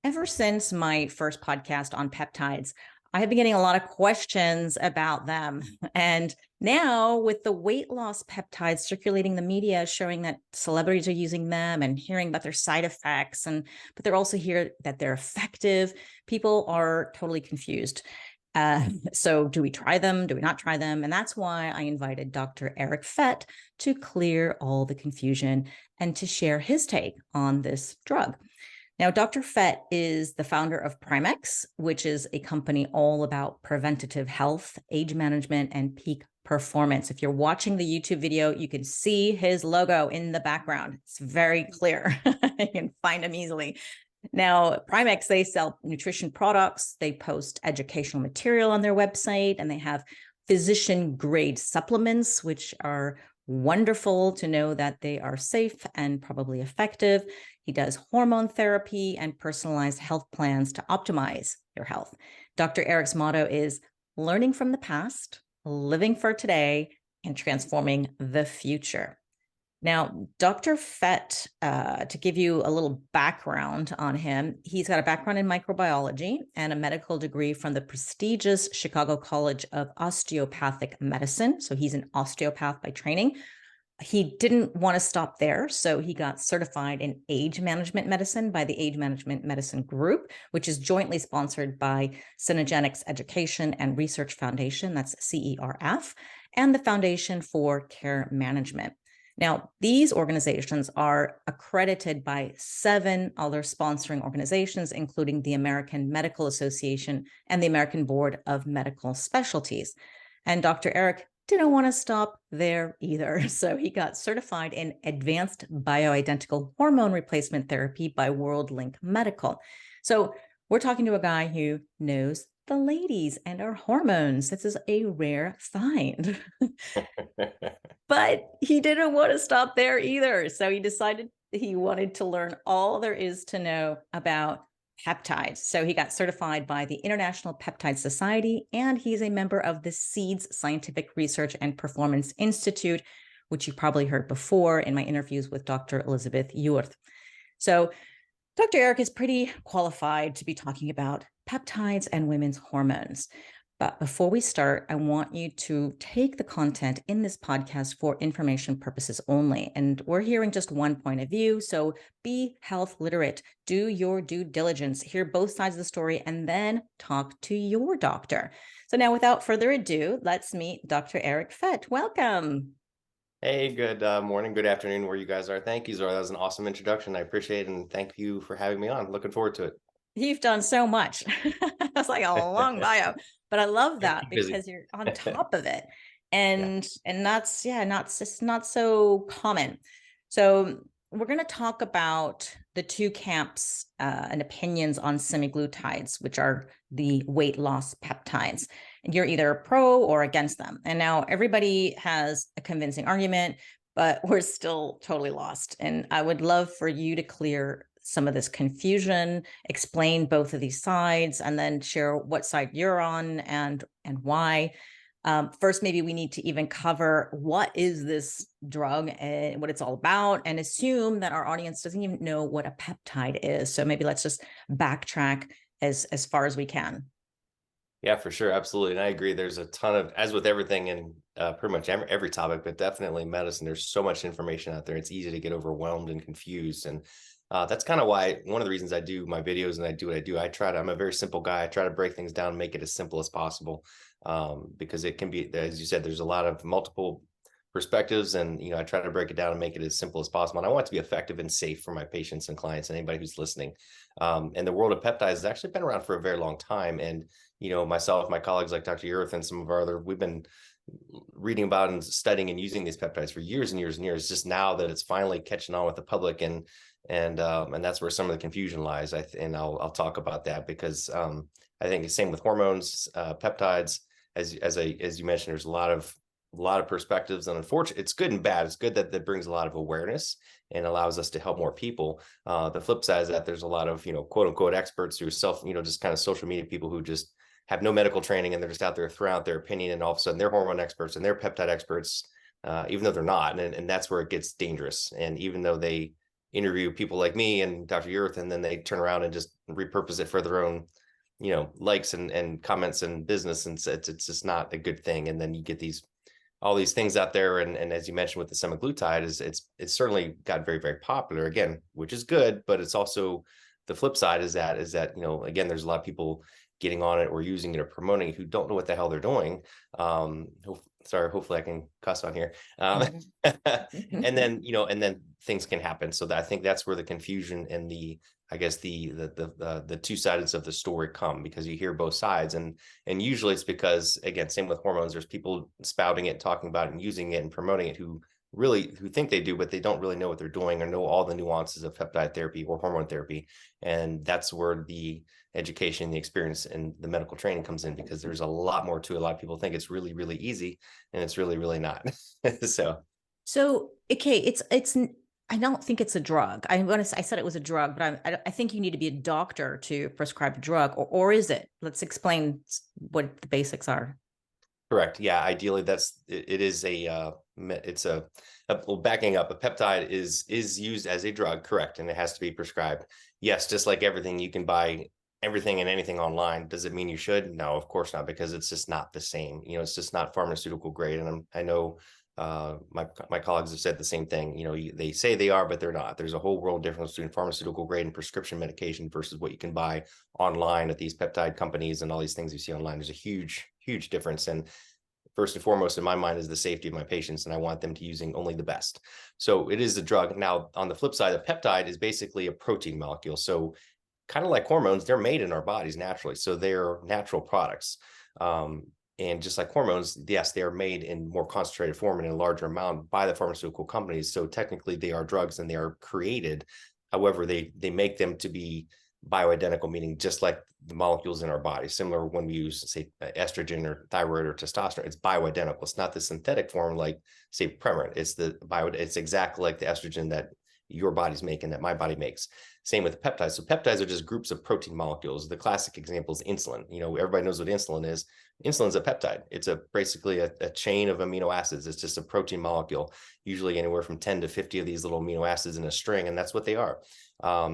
Ever since my first podcast on peptides, I have been getting a lot of questions about them. And now, with the weight loss peptides circulating the media, showing that celebrities are using them and hearing about their side effects, but they're also hear that they're effective, people are totally confused. So do we try them? Do we not try them? And that's why I invited Dr. Eric Fete to clear all the confusion and to share his take on this drug. Now, Dr. Fete is the founder of Primex, which is a company all about preventative health, age management, and peak performance. If you're watching the YouTube video, you can see his logo in the background. It's very clear. You can find him easily. Now, Primex, they sell nutrition products. They post educational material on their website, and they have physician-grade supplements, which are wonderful to know that they are safe and probably effective. He does hormone therapy and personalized health plans to optimize your health. Dr. Eric's motto is learning from the past, living for today, and transforming the future. Now, Dr. Fete, to give you a little background on him, he's got a background in microbiology and a medical degree from the prestigious Chicago College of Osteopathic Medicine. So he's an osteopath by training. He didn't want to stop there, so he got certified in age management medicine by the Age Management Medicine Group, which is jointly sponsored by Synergenics Education and Research Foundation, that's CERF, and the Foundation for Care Management. Now, these organizations are accredited by 7 other sponsoring organizations, including the American Medical Association and the American Board of Medical Specialties. And Dr. Eric didn't want to stop there either. So he got certified in advanced bioidentical hormone replacement therapy by WorldLink Medical. So we're talking to a guy who knows the ladies and our hormones. This is a rare find. But he didn't want to stop there either. So he decided he wanted to learn all there is to know about peptides. So he got certified by the International Peptide Society, and he's a member of the SEEDS Scientific Research and Performance Institute, which you probably heard before in my interviews with Dr. Elizabeth Ewirth. So Dr. Eric is pretty qualified to be talking about peptides and women's hormones. But before we start, I want you to take the content in this podcast for information purposes only. And we're hearing just one point of view. So be health literate, do your due diligence, hear both sides of the story, and then talk to your doctor. So now, without further ado, let's meet Dr. Eric Fete. Welcome. Hey, good morning, good afternoon, where you guys are. Thank you, Zora. That was an awesome introduction. I appreciate it, and thank you for having me on. Looking forward to it. You've done so much. That's like a long bio, but I love that Busy. because you're on top of it. And that's not so common. So we're going to talk about the two camps and opinions on semaglutides, which are the weight loss peptides. And you're either pro or against them. And now everybody has a convincing argument, but we're still totally lost. And I would love for you to clear some of this confusion, explain both of these sides, and then share what side you're on and why. First, maybe we need to even cover what is this drug and what it's all about, and assume that our audience doesn't even know what a peptide is. So maybe let's just backtrack as far as we can. Yeah, for sure. Absolutely. And I agree. There's a ton of, as with everything in pretty much every topic, but definitely medicine, there's so much information out there. It's easy to get overwhelmed and confused. And that's kind of why one of the reasons I do my videos and I do what I do. I'm a very simple guy. I try to break things down, make it as simple as possible, because it can be, as you said, there's a lot of multiple perspectives, and I try to break it down and make it as simple as possible. And I want it to be effective and safe for my patients and clients and anybody who's listening. And the world of peptides has actually been around for a very long time. And myself, my colleagues like Dr. Ewirth and some of our other, we've been reading about and studying and using these peptides for years and years and years. Just now that it's finally catching on with the public, and that's where some of the confusion lies. I'll talk about that because I think the same with hormones, peptides, as you mentioned, there's a lot of perspectives, and unfortunately, it's good and bad. It's good that brings a lot of awareness and allows us to help more people. The flip side is that there's a lot of quote unquote experts who are just kind of social media people who just have no medical training, and they're just out there throwing out their opinion, and all of a sudden they're hormone experts and they're peptide experts, even though they're not. And that's where it gets dangerous. And even though they interview people like me and Dr. Yurth, and then they turn around and just repurpose it for their own, likes and comments and business. And so it's just not a good thing. And then you get all these things out there. And as you mentioned with the semaglutide, it's certainly got very, very popular again, which is good, but it's also the flip side is that, again, there's a lot of people getting on it or using it or promoting it who don't know what the hell they're doing. Sorry, hopefully I can cuss on here. And then things can happen. So that I think that's where the confusion and I guess the two sides of the story come, because you hear both sides, and usually it's because, again, same with hormones, there's people spouting it, talking about it and using it and promoting it who think they do, but they don't really know what they're doing or know all the nuances of peptide therapy or hormone therapy. And that's where the education, the experience, and the medical training comes in, because there's a lot more to it. A lot of people think it's really, really easy, and it's really, really not. So, okay, I don't think it's a drug. I said it was a drug, but I think you need to be a doctor to prescribe a drug, or is it? Let's explain what the basics are. Correct. Yeah. Ideally, it is well, backing up, a peptide is used as a drug, correct, and it has to be prescribed. Yes, just like everything, you can buy everything and anything online. Does it mean you should? No, of course not, because it's just not the same. It's just not pharmaceutical grade. And I know my colleagues have said the same thing. They say they are, but they're not. There's a whole world difference between pharmaceutical grade and prescription medication versus what you can buy online at these peptide companies and all these things you see online. There's a huge, huge difference. And first and foremost in my mind is the safety of my patients, and I want them to using only the best. So it is a drug. Now, on the flip side, a peptide is basically a protein molecule. So kind of like hormones, they're made in our bodies naturally. So they're natural products. And just like hormones, yes, they are made in more concentrated form and in a larger amount by the pharmaceutical companies. So technically they are drugs and they are created. However, they make them to be bioidentical, meaning just like the molecules in our body, similar when we use, say, estrogen or thyroid or testosterone, it's bioidentical. It's not the synthetic form like, say, Premarin. It's exactly like the estrogen that your body's making, that my body makes. Same with peptides. So peptides are just groups of protein molecules. The classic example is insulin. Everybody knows what insulin is. Insulin is a peptide. It's basically a chain of amino acids. It's just a protein molecule, usually anywhere from 10 to 50 of these little amino acids in a string, and that's what they are.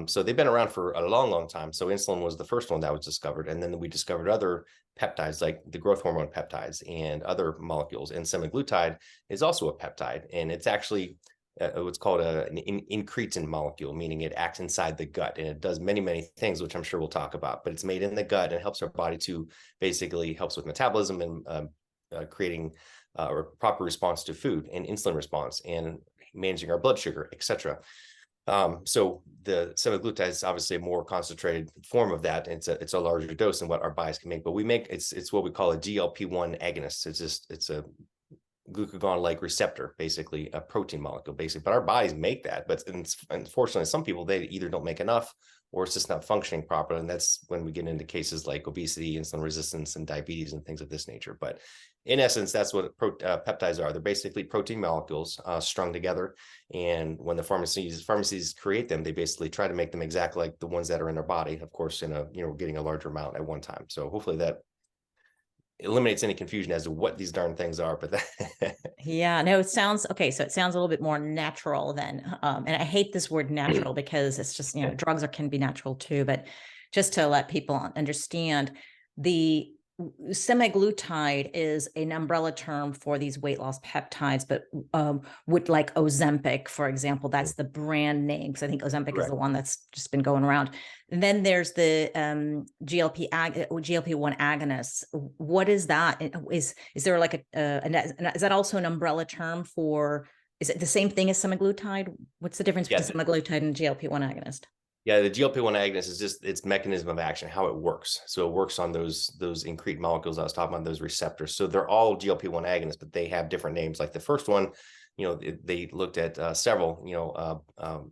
So they've been around for a long, long time. So insulin was the first one that was discovered. And then we discovered other peptides like the growth hormone peptides and other molecules. And semaglutide is also a peptide. And it's actually what's called an incretin molecule, meaning it acts inside the gut. And it does many, many things, which I'm sure we'll talk about. But it's made in the gut and helps our body to basically helps with metabolism and creating a proper response to food and insulin response and managing our blood sugar, etc. So the semaglutide is obviously a more concentrated form of that. It's a larger dose than what our bodies can make, but it's what we call a GLP-1 agonist. It's a glucagon-like receptor, basically a protein molecule, basically. But our bodies make that. But unfortunately, some people, they either don't make enough or it's just not functioning properly. And that's when we get into cases like obesity, insulin resistance, and diabetes and things of this nature. But in essence, that's what peptides are. They're basically protein molecules strung together. And when the pharmacies create them, they basically try to make them exactly like the ones that are in our body, of course, getting a larger amount at one time. So hopefully that eliminates any confusion as to what these darn things are. But yeah, no, it sounds okay. So it sounds a little bit more natural than, and I hate this word natural because it's just, drugs can be natural too, but just to let people understand, the semaglutide is an umbrella term for these weight loss peptides, but with like Ozempic, for example, that's the brand name. Because I think Ozempic is the one that's just been going around. And then there's the GLP-1 agonists. What is that? Is there like is that also an umbrella term for? Is it the same thing as semaglutide? What's the difference between semaglutide and GLP-1 agonist? Yeah, the GLP-1 agonist is just its mechanism of action, how it works. So it works on those incretin molecules I was talking about, those receptors. So they're all GLP-1 agonists, but they have different names. Like the first one, they looked at several,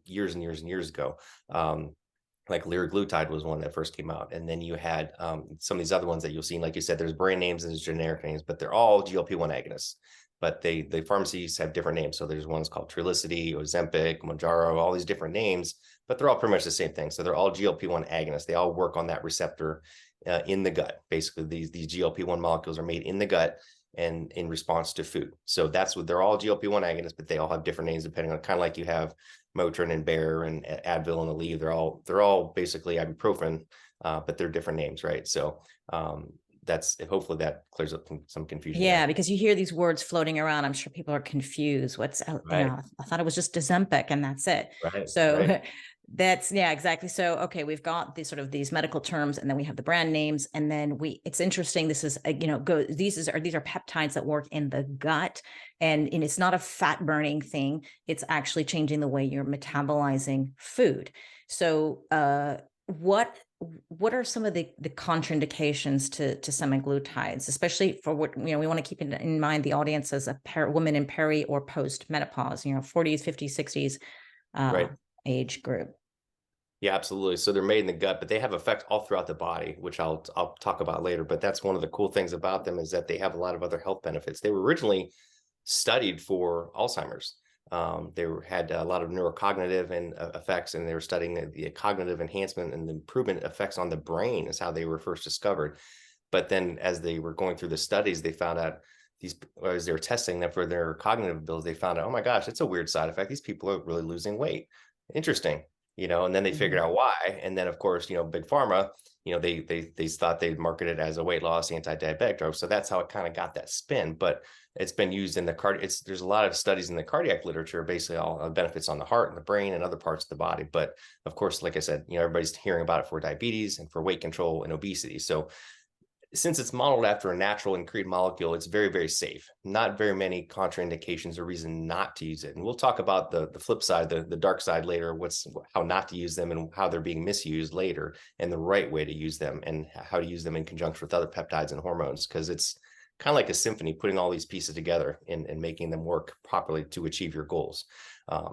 years and years and years ago. Like liraglutide was one that first came out. And then you had some of these other ones that you'll see. Like you said, there's brand names and there's generic names, but they're all GLP-1 agonists. But the pharmacies have different names. So there's ones called Trulicity, Ozempic, Mounjaro, all these different names, but they're all pretty much the same thing. So they're all GLP-1 agonists. They all work on that receptor in the gut. Basically, these GLP-1 molecules are made in the gut and in response to food. So that's what they're all GLP-1 agonists, but they all have different names depending on, kind of like you have Motrin and Bayer and Advil and Aleve. They're all basically ibuprofen, but they're different names, right? So that's hopefully that clears up some confusion Yeah, there. because you hear these words floating around. I'm sure people are confused. Right, I thought it was just Ozempic and that's it. right, right, So yeah, exactly. So, okay, we've got these sort of these medical terms and then we have the brand names. And then it's interesting. This is, these are peptides that work in the gut and it's not a fat burning thing. It's actually changing the way you're metabolizing food. So, what are some of the contraindications to semaglutides, especially for what, we want to keep in mind the audience as a woman in peri or post menopause, 40s, 50s, 60s right. age group. Yeah, absolutely. So they're made in the gut, but they have effect all throughout the body, which I'll talk about later. But that's one of the cool things about them is that they have a lot of other health benefits. They were originally studied for Alzheimer's. Had a lot of neurocognitive and effects, and they were studying the cognitive enhancement and the improvement effects on the brain is how they were first discovered. But then as they were going through the studies, they found out as they were testing them for their cognitive abilities, they found out, oh my gosh, it's a weird side effect. These people are really losing weight. Interesting. And then they figured Mhm. out why. And then of course, big pharma, they thought they'd market it as a weight loss anti-diabetic drug. So that's how it kind of got that spin. But it's been used in the there's a lot of studies in the cardiac literature, basically all benefits on the heart and the brain and other parts of the body. But of course, like I said, everybody's hearing about it for diabetes and for weight control and obesity. So since it's modeled after a natural incretin molecule, it's very, very safe. Not very many contraindications or reason not to use it. And we'll talk about the flip side, the dark side later, how not to use them and how they're being misused later, and the right way to use them and how to use them in conjunction with other peptides and hormones, because it's kind of like a symphony, putting all these pieces together and making them work properly to achieve your goals.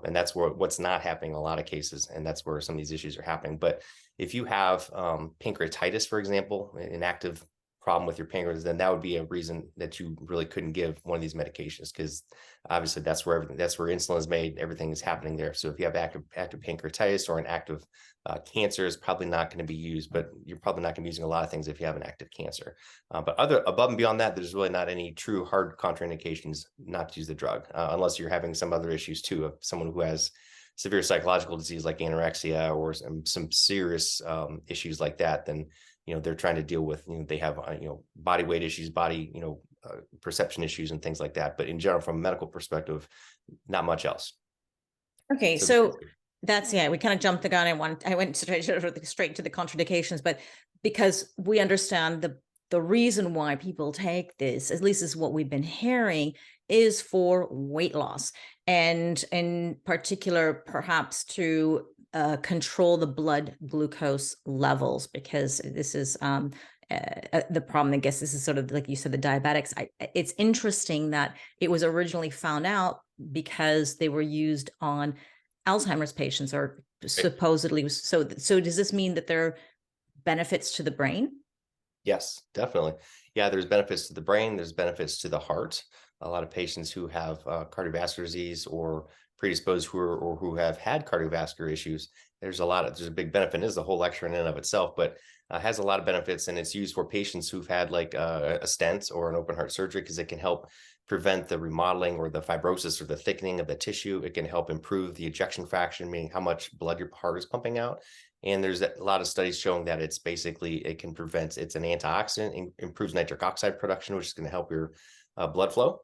And that's what's not happening in a lot of cases. And that's where some of these issues are happening. But if you have pancreatitis, for example, an active problem with your pancreas, then that would be a reason that you really couldn't give one of these medications, because obviously that's where insulin is made. Everything is happening there. So if you have active pancreatitis or an active cancer, is probably not going to be used, but you're probably not going to be using a lot of things if you have an active cancer. But above and beyond that, there's really not any true hard contraindications not to use the drug, unless you're having some other issues too, of someone who has severe psychological disease like anorexia or some serious issues like that. Then they're trying to deal with, they have body weight issues, body perception issues and things like that. But in general, from a medical perspective, not much else. Okay, So that's, yeah, we kind of jumped the gun. I went straight to the contraindications, but because we understand the reason why people take this, at least is what we've been hearing, is for weight loss, and in particular, perhaps to control the blood glucose levels, because this is the problem. I guess this is sort of like you said, the diabetics. It's interesting that it was originally found out because they were used on Alzheimer's patients, or supposedly. So does this mean that there are benefits to the brain? yes, definitely. Yeah, there's benefits to the brain. There's benefits to the heart. A lot of patients who have cardiovascular disease or predisposed who have had cardiovascular issues, there's a big benefit. It is a whole lecture in and of itself, but has a lot of benefits, and it's used for patients who've had like a stent or an open heart surgery, because it can help prevent the remodeling or the fibrosis or the thickening of the tissue. It can help improve the ejection fraction, meaning how much blood your heart is pumping out. And there's a lot of studies showing that it's an antioxidant, improves nitric oxide production, which is going to help your blood flow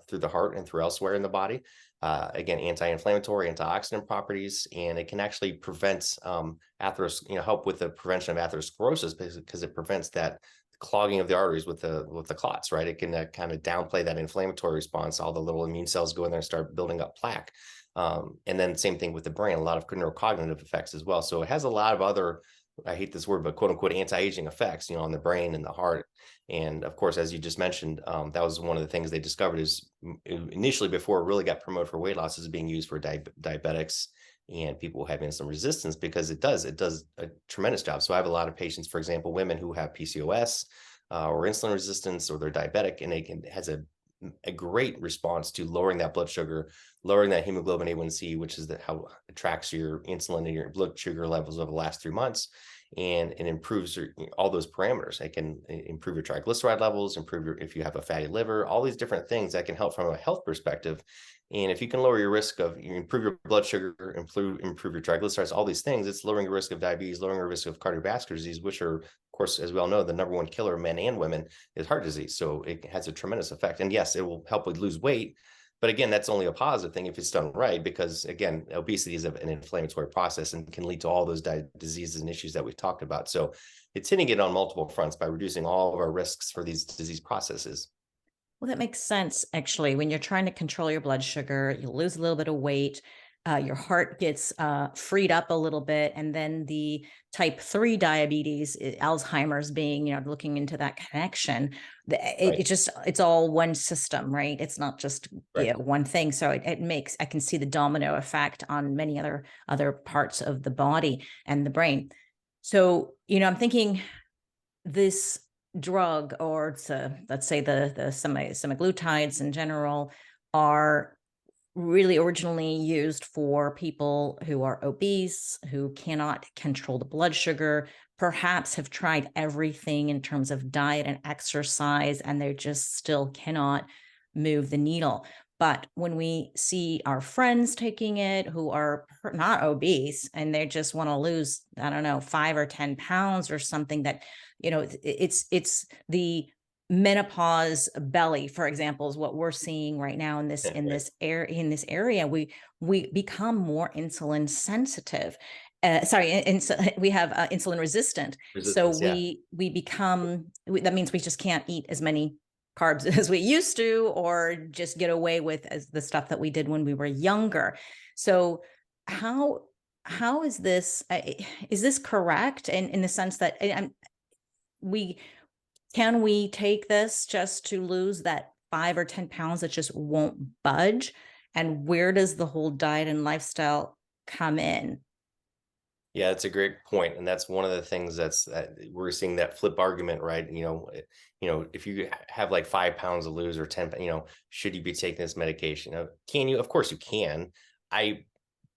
through the heart and through elsewhere in the body. Again, anti-inflammatory, antioxidant properties, and it can actually prevent help with the prevention of atherosclerosis, because it prevents that clogging of the arteries with the clots, right? It can kind of downplay that inflammatory response. All the little immune cells go in there and start building up plaque. And then same thing with the brain, a lot of neurocognitive effects as well. So it has a lot of other, I hate this word, but quote unquote anti-aging effects, on the brain and the heart. And of course, as you just mentioned, that was one of the things they discovered is initially, before it really got promoted for weight loss, is being used for diabetics and people who have insulin resistance, because it does a tremendous job. So I have a lot of patients, for example, women who have PCOS or insulin resistance, or they're diabetic, and it has a great response to lowering that blood sugar, lowering that hemoglobin A1C, which is how it tracks your insulin and your blood sugar levels over the last 3 months. and it improves all those parameters. It can improve your triglyceride levels, if you have a fatty liver, all these different things that can help from a health perspective. And if you can lower your risk of, you improve your blood sugar, improve your triglycerides, all these things, it's lowering your risk of diabetes, lowering your risk of cardiovascular disease, which are, of course, as we all know, the number one killer of men and women is heart disease. So it has a tremendous effect. And yes, it will help with lose weight. But again, that's only a positive thing if it's done right, because again, obesity is an inflammatory process and can lead to all those diseases and issues that we've talked about. So it's hitting it on multiple fronts by reducing all of our risks for these disease processes. Well, that makes sense, actually. When you're trying to control your blood sugar, you lose a little bit of weight, your heart gets freed up a little bit, and then the type 3 diabetes, Alzheimer's being, looking into that connection, Right. it's all one system, right? It's not just Right. one thing. So I can see the domino effect on many other parts of the body and the brain. So, I'm thinking this drug, or let's say the semaglutides in general, are really originally used for people who are obese, who cannot control the blood sugar, perhaps have tried everything in terms of diet and exercise, and they just still cannot move the needle. But when we see our friends taking it who are not obese and they just want to lose, I don't know, 5 or 10 pounds or something, that, it's the menopause belly, for example, is what we're seeing right now in this Right. area. We become more insulin sensitive. We have insulin resistant. So Resistance. Yeah. we become, that means we just can't eat as many carbs as we used to, or just get away with as the stuff that we did when we were younger. So how is this correct, in the sense that we can we take this just to lose that 5 or 10 pounds that just won't budge? And where does the whole diet and lifestyle come in? Yeah, that's a great point, and that's one of the things that we're seeing, that flip argument, right? If you have like 5 pounds to lose or 10, should you be taking this medication? Can you? Of course you can. I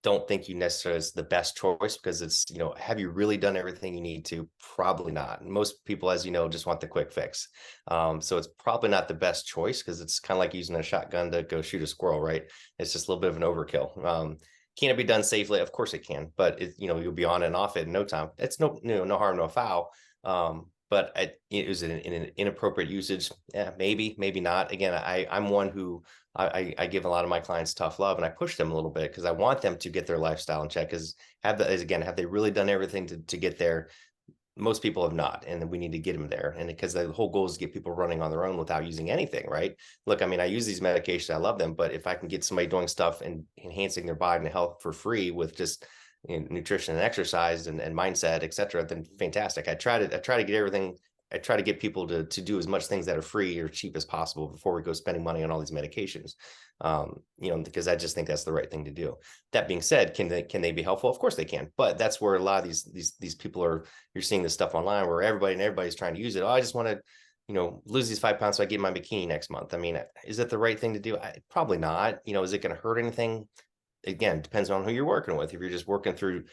don't think you necessarily is the best choice, because it's, have you really done everything you need to? Probably not. Most people, as you know, just want the quick fix. So it's probably not the best choice, because it's kind of like using a shotgun to go shoot a squirrel, right? It's just a little bit of an overkill. Can it be done safely? Of course it can, but you'll be on and off it in no time. It's no harm, no foul. But it was an inappropriate usage. Yeah, maybe not. Again, I'm one who I give a lot of my clients tough love, and I push them a little bit because I want them to get their lifestyle in check. Because have they really done everything to get there? Most people have not, and we need to get them there. And because the whole goal is to get people running on their own without using anything, right? Look, I mean, I use these medications, I love them, but if I can get somebody doing stuff and enhancing their body and health for free with just nutrition and exercise and mindset, et cetera, then fantastic. I try to get everything. I try to get people to do as much things that are free or cheap as possible before we go spending money on all these medications. Because I just think that's the right thing to do. That being said, can they be helpful? Of course they can, but that's where a lot of these people are. You're seeing this stuff online where everybody's trying to use it. Oh, I just want to, lose these 5 pounds so I get my bikini next month. I mean, is it the right thing to do? Probably not. Is it going to hurt anything? Again, depends on who you're working with. If you're just working through,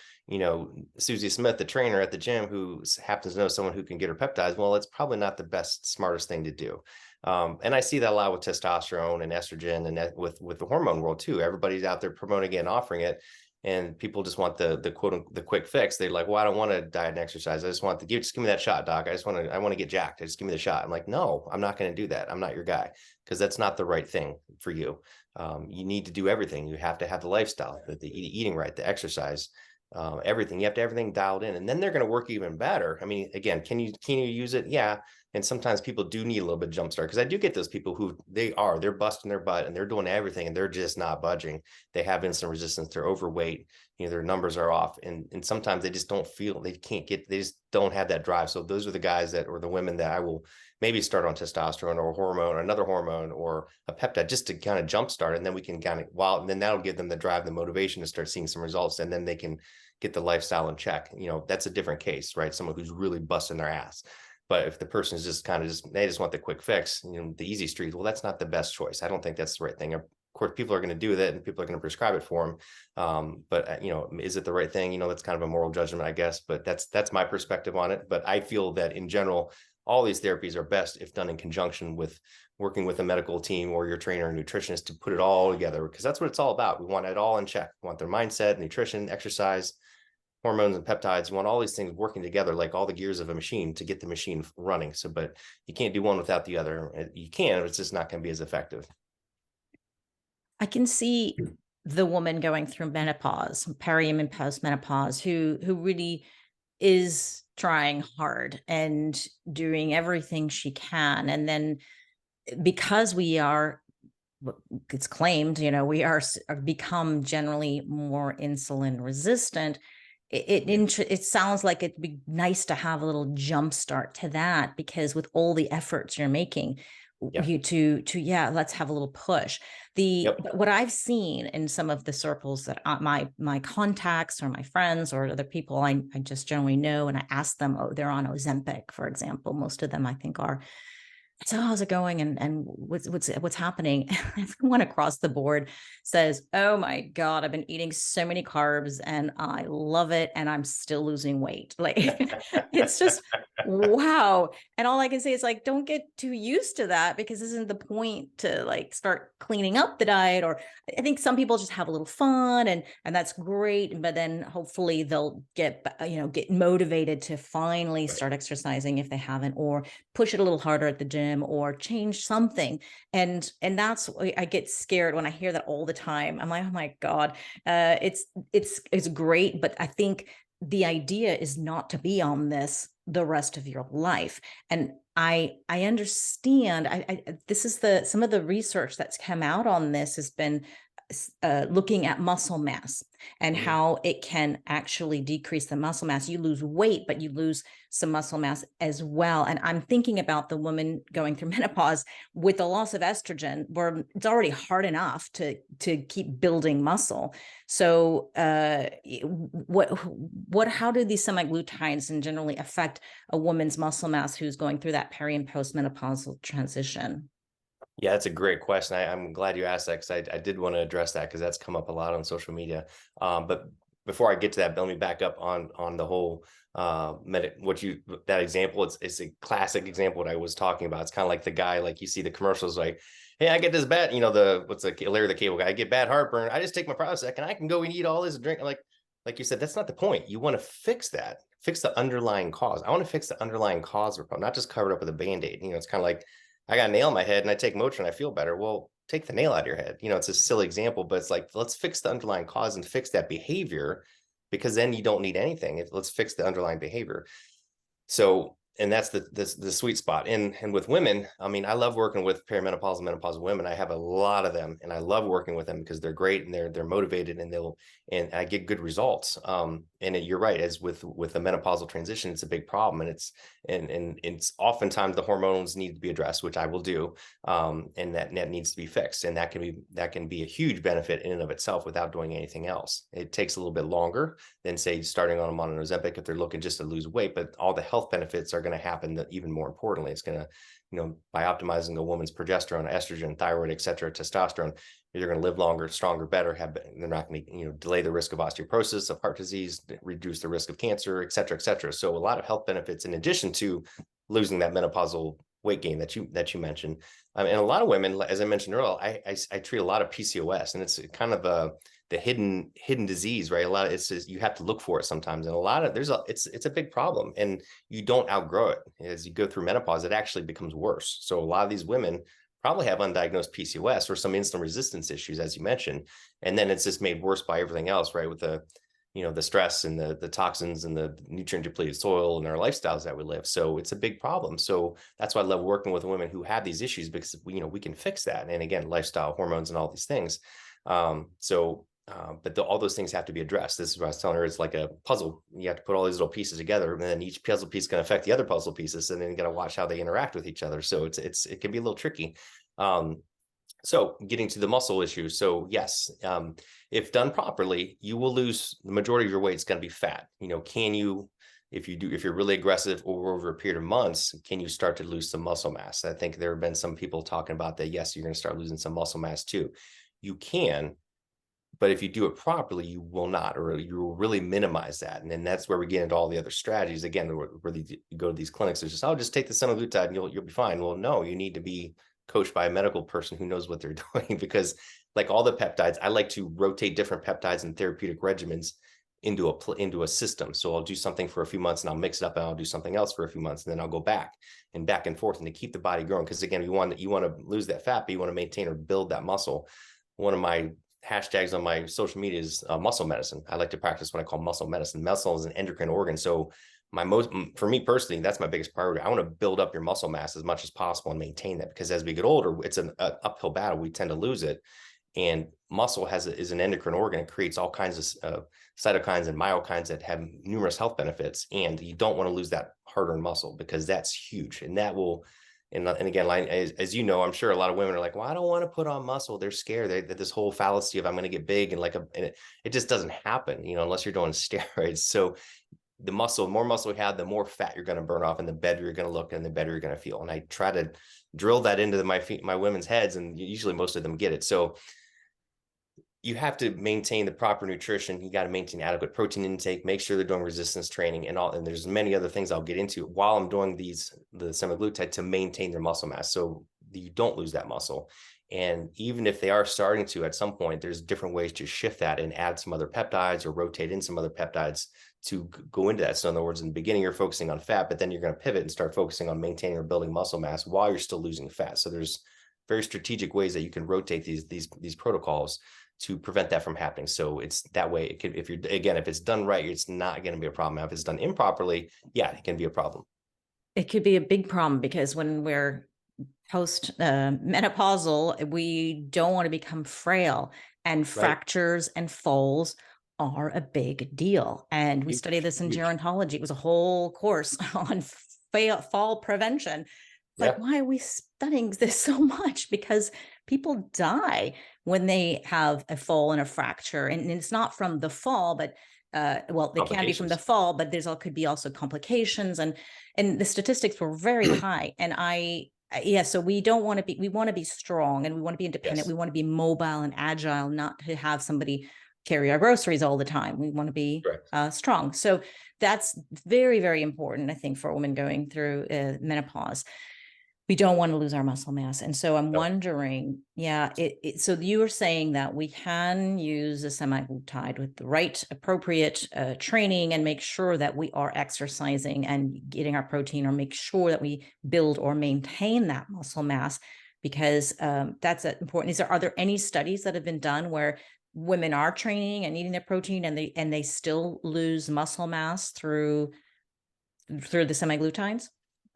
Susie Smith, the trainer at the gym, who happens to know someone who can get her peptides, well, it's probably not the best, smartest thing to do. And I see that a lot with testosterone and estrogen, and that with the hormone world too. Everybody's out there promoting it and offering it, and people just want the quick fix. They're like, well, I don't want to diet and exercise. I just want just give me that shot, doc. I want to get jacked. Just give me the shot. I'm like, no, I'm not going to do that. I'm not your guy, because that's not the right thing for you. You need to do everything. You have to have the lifestyle, the eating right, the exercise, everything. You have to have everything dialed in, and then they're going to work even better. I mean, again, can you use it? Yeah. And sometimes people do need a little bit of jump start, because I do get those people who they're busting their butt and they're doing everything and they're just not budging. They have insulin resistance. They're overweight. Their numbers are off, and sometimes they just don't feel, they just don't have that drive. So those are the guys or the women that I will maybe start on testosterone or a hormone or another hormone or a peptide, just to kind of jumpstart it. And then we can and then that'll give them the drive, the motivation to start seeing some results. And then they can get the lifestyle in check. That's a different case, right? Someone who's really busting their ass. But if the person is just they just want the quick fix, the easy street, well, that's not the best choice. I don't think that's the right thing. Of course, people are going to do that and people are going to prescribe it for them. But you know, is it the right thing? You know, that's kind of a moral judgment, I guess, but that's my perspective on it. But I feel that in general, all these therapies are best if done in conjunction with working with a medical team or your trainer or nutritionist to put it all together, because that's what it's all about. We want it all in check. We want their mindset, nutrition, exercise, hormones, and peptides. You want all these things working together like all the gears of a machine to get the machine running. So, but you can't do one without the other. You can, but it's just not going to be as effective. I can see the woman going through menopause, peri and postmenopause, who really is trying hard and doing everything she can. And then because we are, it's claimed, you know, we are become generally more insulin resistant. It sounds like it'd be nice to have a little jump start to that, because with all the efforts you're making, you to let's have a little push. What I've seen in some of the circles that my contacts or my friends or other people I just generally know, and I ask them, oh, they're on Ozempic, for example. Most of them I think are. So how's it going? And what's happening? Everyone across the board says, oh my God, I've been eating so many carbs and I love it. And I'm still losing weight. Like, it's just, wow. And all I can say is like, don't get too used to that, because this isn't the point to like start cleaning up the diet. Or I think some people just have a little fun and that's great. But then hopefully they'll get motivated to finally start exercising if they haven't, or push it a little harder at the gym, or change something. And that's, I get scared when I hear that all the time. I'm like, oh my God, it's great. But I think the idea is not to be on this the rest of your life. And I understand. This is some of the research that's come out on this has been looking at muscle mass and how it can actually decrease the muscle mass. You lose weight, but you lose some muscle mass as well. And I'm thinking about the woman going through menopause with the loss of estrogen, where it's already hard enough to keep building muscle. So how do these semaglutides and generally affect a woman's muscle mass who's going through that peri and postmenopausal transition? Yeah, that's a great question. I'm glad you asked that, because I did want to address that, because that's come up a lot on social media. But before I get to that, let me back up on the whole that example. It's a classic example what I was talking about. It's kind of like the guy, like you see the commercials, like, hey, I get this bad, you know, Larry the Cable Guy, I get bad heartburn. I just take my Provosec and I can go and eat all this drink. Like you said, that's not the point. You want to fix that, fix the underlying cause. I want to fix the underlying cause of the problem, not just cover it up with a Band-Aid. You know, it's kind of like, I got a nail in my head and I take Motrin, I feel better. Well, take the nail out of your head. You know, it's a silly example, but it's like, let's fix the underlying cause and fix that behavior, because then you don't need anything. Let's fix the underlying behavior. So, and that's the sweet spot. And with women, I mean, I love working with perimenopausal and menopausal women. I have a lot of them, and I love working with them because they're great and they're motivated, and I get good results. You're right, as with the menopausal transition, it's a big problem, and it's oftentimes the hormones need to be addressed, which I will do, and that needs to be fixed, and that can be a huge benefit in and of itself without doing anything else. It takes a little bit longer than, say, starting on them on an Ozempic if they're looking just to lose weight, but all the health benefits are going to happen. That even more importantly, it's going to, you know, by optimizing a woman's progesterone, estrogen, thyroid, et cetera, testosterone, they're going to live longer, stronger, better. They're not going to, you know, delay the risk of osteoporosis, of heart disease, reduce the risk of cancer, et cetera, et cetera. So a lot of health benefits in addition to losing that menopausal weight gain that you mentioned. And a lot of women, as I mentioned earlier, I treat a lot of PCOS, and it's kind of the hidden disease, right? A lot of it's just, you have to look for it sometimes, and it's a big problem, and you don't outgrow it. As you go through menopause, it actually becomes worse. So a lot of these women probably have undiagnosed PCOS or some insulin resistance issues, as you mentioned, and then it's just made worse by everything else, right? With the stress and the toxins and the nutrient depleted soil and our lifestyles that we live. So it's a big problem. So that's why I love working with women who have these issues, because we can fix that. And again, lifestyle, hormones, and all these things. But all those things have to be addressed. This is what I was telling her. It's like a puzzle. You have to put all these little pieces together, and then each puzzle piece can affect the other puzzle pieces, and then you got to watch how they interact with each other. So it can be a little tricky. So getting to the muscle issue. So yes, if done properly, you will lose the majority of your weight. It's going to be fat. You know, if you're really aggressive over a period of months, can you start to lose some muscle mass? I think there have been some people talking about that. Yes, you're going to start losing some muscle mass too. you can, but if you do it properly, you will not, or you will really minimize that. And then that's where we get into all the other strategies. Again, where you go to these clinics, it's just, oh, just take the semaglutide and you'll be fine. Well, no, you need to be coached by a medical person who knows what they're doing, because like all the peptides, I like to rotate different peptides and therapeutic regimens into a system. So I'll do something for a few months and I'll mix it up and I'll do something else for a few months, and then I'll go back and forth, and to keep the body growing. Because again, you want to lose that fat, but you want to maintain or build that muscle. One of my hashtags on my social media is muscle medicine. I like to practice what I call muscle medicine. Muscle is an endocrine organ. So for me personally, that's my biggest priority. I want to build up your muscle mass as much as possible and maintain that, because as we get older, it's an uphill battle. We tend to lose it. And muscle is an endocrine organ. It creates all kinds of cytokines and myokines that have numerous health benefits. And you don't want to lose that hard-earned muscle, because that's huge. And that will, and again, as you know, I'm sure a lot of women are like, well, I don't want to put on muscle. They're scared. That this whole fallacy of I'm going to get big, and it just doesn't happen, unless you're doing steroids. So the more muscle you have, the more fat you're going to burn off, and the better you're going to look, and the better you're going to feel. And I try to drill that into my women's heads, and usually most of them get it. So you have to maintain the proper nutrition. You got to maintain adequate protein intake, make sure they're doing resistance training and there's many other things I'll get into while I'm doing the semaglutide to maintain their muscle mass, so you don't lose that muscle. And even if they are starting to, at some point, there's different ways to shift that and add some other peptides or rotate in some other peptides to go into that. So in other words, in the beginning, you're focusing on fat, but then you're going to pivot and start focusing on maintaining or building muscle mass while you're still losing fat. So there's very strategic ways that you can rotate these protocols to prevent that from happening. So it's that way. It could, if it's done right, it's not going to be a problem. Now, if it's done improperly, yeah, it can be a problem. It could be a big problem, because when we're post menopausal, we don't want to become frail, and Right. Fractures and falls are a big deal. And we study this in gerontology. It was a whole course on fall prevention. Like, why are we studying this so much? Because people die when they have a fall and a fracture, and it's not from the fall, but they can be from the fall, but could be also complications, and the statistics were very high. And so we don't want to be, we want to be strong, and we want to be independent. Yes. We want to be mobile and agile, not to have somebody carry our groceries all the time. We want to be strong. So that's very, very important, I think, for a woman going through menopause. We don't want to lose our muscle mass. And so I'm wondering, so you were saying that we can use a semaglutide with the right appropriate training, and make sure that we are exercising and getting our protein, or make sure that we build or maintain that muscle mass, because that's important. Are there any studies that have been done where women are training and eating their protein, and they still lose muscle mass through the semaglutides?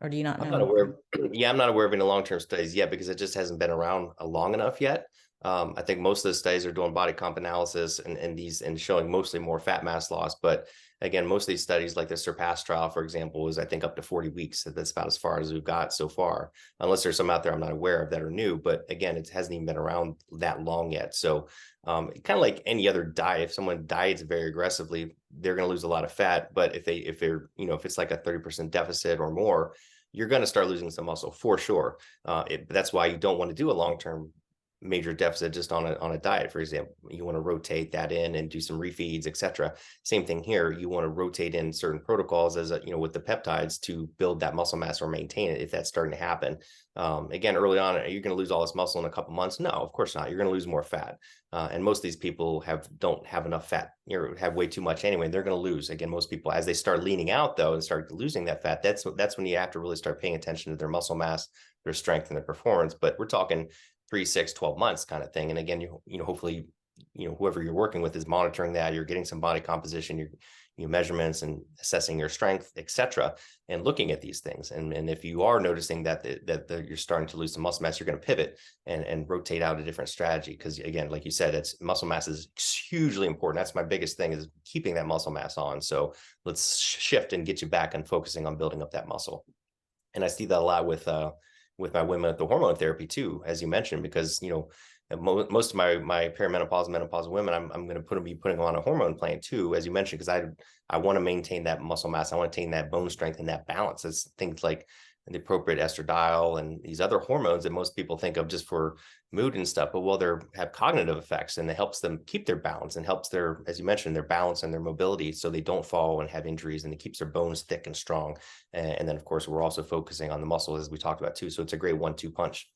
Or do you not know? I'm not aware. I'm not aware of any long-term studies yet, because it just hasn't been around long enough yet. I think most of the studies are doing body comp analysis and showing mostly more fat mass loss. But again, most of these studies, like the Surpass trial, for example, is I think up to 40 weeks. That's about as far as we've got so far, unless there's some out there I'm not aware of that are new. But again, it hasn't even been around that long yet. So kind of like any other diet, if someone diets very aggressively, they're going to lose a lot of fat. But if it's like a 30% deficit or more, you're going to start losing some muscle for sure. That's why you don't want to do a long-term major deficit just on a diet. For example, you want to rotate that in and do some refeeds, etc. Same thing here. You want to rotate in certain protocols with the peptides to build that muscle mass or maintain it if that's starting to happen. Again, early on, are you going to lose all this muscle in a couple months? No, of course not. You're going to lose more fat. And most of these people don't have enough fat, have way too much anyway. They're going to lose. Again, most people, as they start leaning out though and start losing that fat, that's when you have to really start paying attention to their muscle mass, their strength, and their performance. But we're talking 3, 6, 12 months kind of thing. And again, hopefully, whoever you're working with is monitoring that. You're getting some body composition, your measurements, and assessing your strength, etc., and looking at these things. And if you are noticing that you're starting to lose some muscle mass, you're going to pivot and rotate out a different strategy. Because again, like you said, muscle mass is hugely important. That's my biggest thing, is keeping that muscle mass on. So let's shift and get you back and focusing on building up that muscle. And I see that a lot with my women at the hormone therapy too, as you mentioned, because And most of my perimenopause, menopausal women, I'm going to be putting on a hormone plan too, as you mentioned, because I want to maintain that muscle mass. I want to maintain that bone strength and that balance. It's things like the appropriate estradiol and these other hormones that most people think of just for mood and stuff, but they have cognitive effects, and it helps them keep their balance and helps their, as you mentioned, their balance and their mobility, so they don't fall and have injuries, and it keeps their bones thick and strong. And then of course we're also focusing on the muscles, as we talked about too. So it's a great 1-2 punch.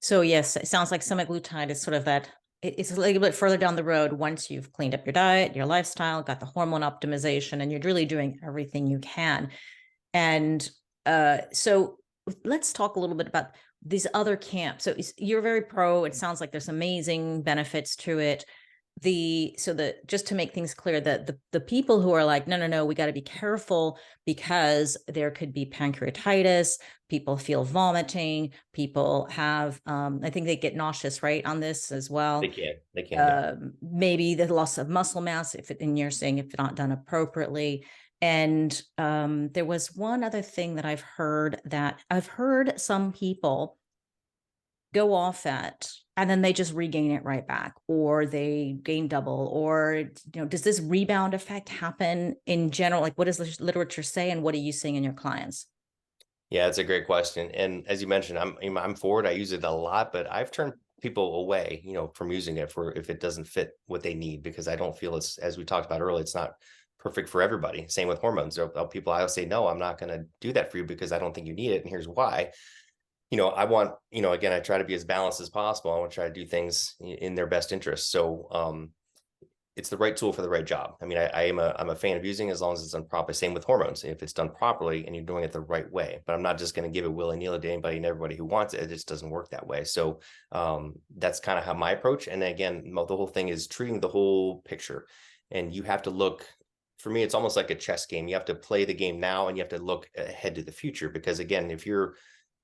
So yes, it sounds like semaglutide is sort of that. It's a little bit further down the road once you've cleaned up your diet, your lifestyle, got the hormone optimization, and you're really doing everything you can. And so let's talk a little bit about these other camps. So you're very pro. It sounds like there's amazing benefits to it. Just to make things clear, that the people who are like, no, we got to be careful because there could be pancreatitis, people feel vomiting, people have I think they get nauseous, right, on this as well. They can yeah. Maybe the loss of muscle mass, and you're saying if not done appropriately. And there was one other thing that I've heard some people go off at, and then they just regain it right back, or they gain double, or, does this rebound effect happen in general? Like, what does the literature say, and what are you seeing in your clients? Yeah, it's a great question. And as you mentioned, I'm for it. I use it a lot, but I've turned people away, from using it if it doesn't fit what they need, because I don't feel as we talked about earlier, it's not perfect for everybody. Same with hormones. There are people I'll say, no, I'm not going to do that for you because I don't think you need it. And here's why. I want, again, I try to be as balanced as possible. I want to try to do things in their best interest. So, it's the right tool for the right job. I mean, I'm a fan of using it as long as it's done properly. Same with hormones. If it's done properly and you're doing it the right way, but I'm not just going to give it willy-nilly to anybody and everybody who wants it. It just doesn't work that way. So that's kind of how my approach. And again, the whole thing is treating the whole picture. And you have to look, for me, it's almost like a chess game. You have to play the game now, and you have to look ahead to the future. Because again, if you're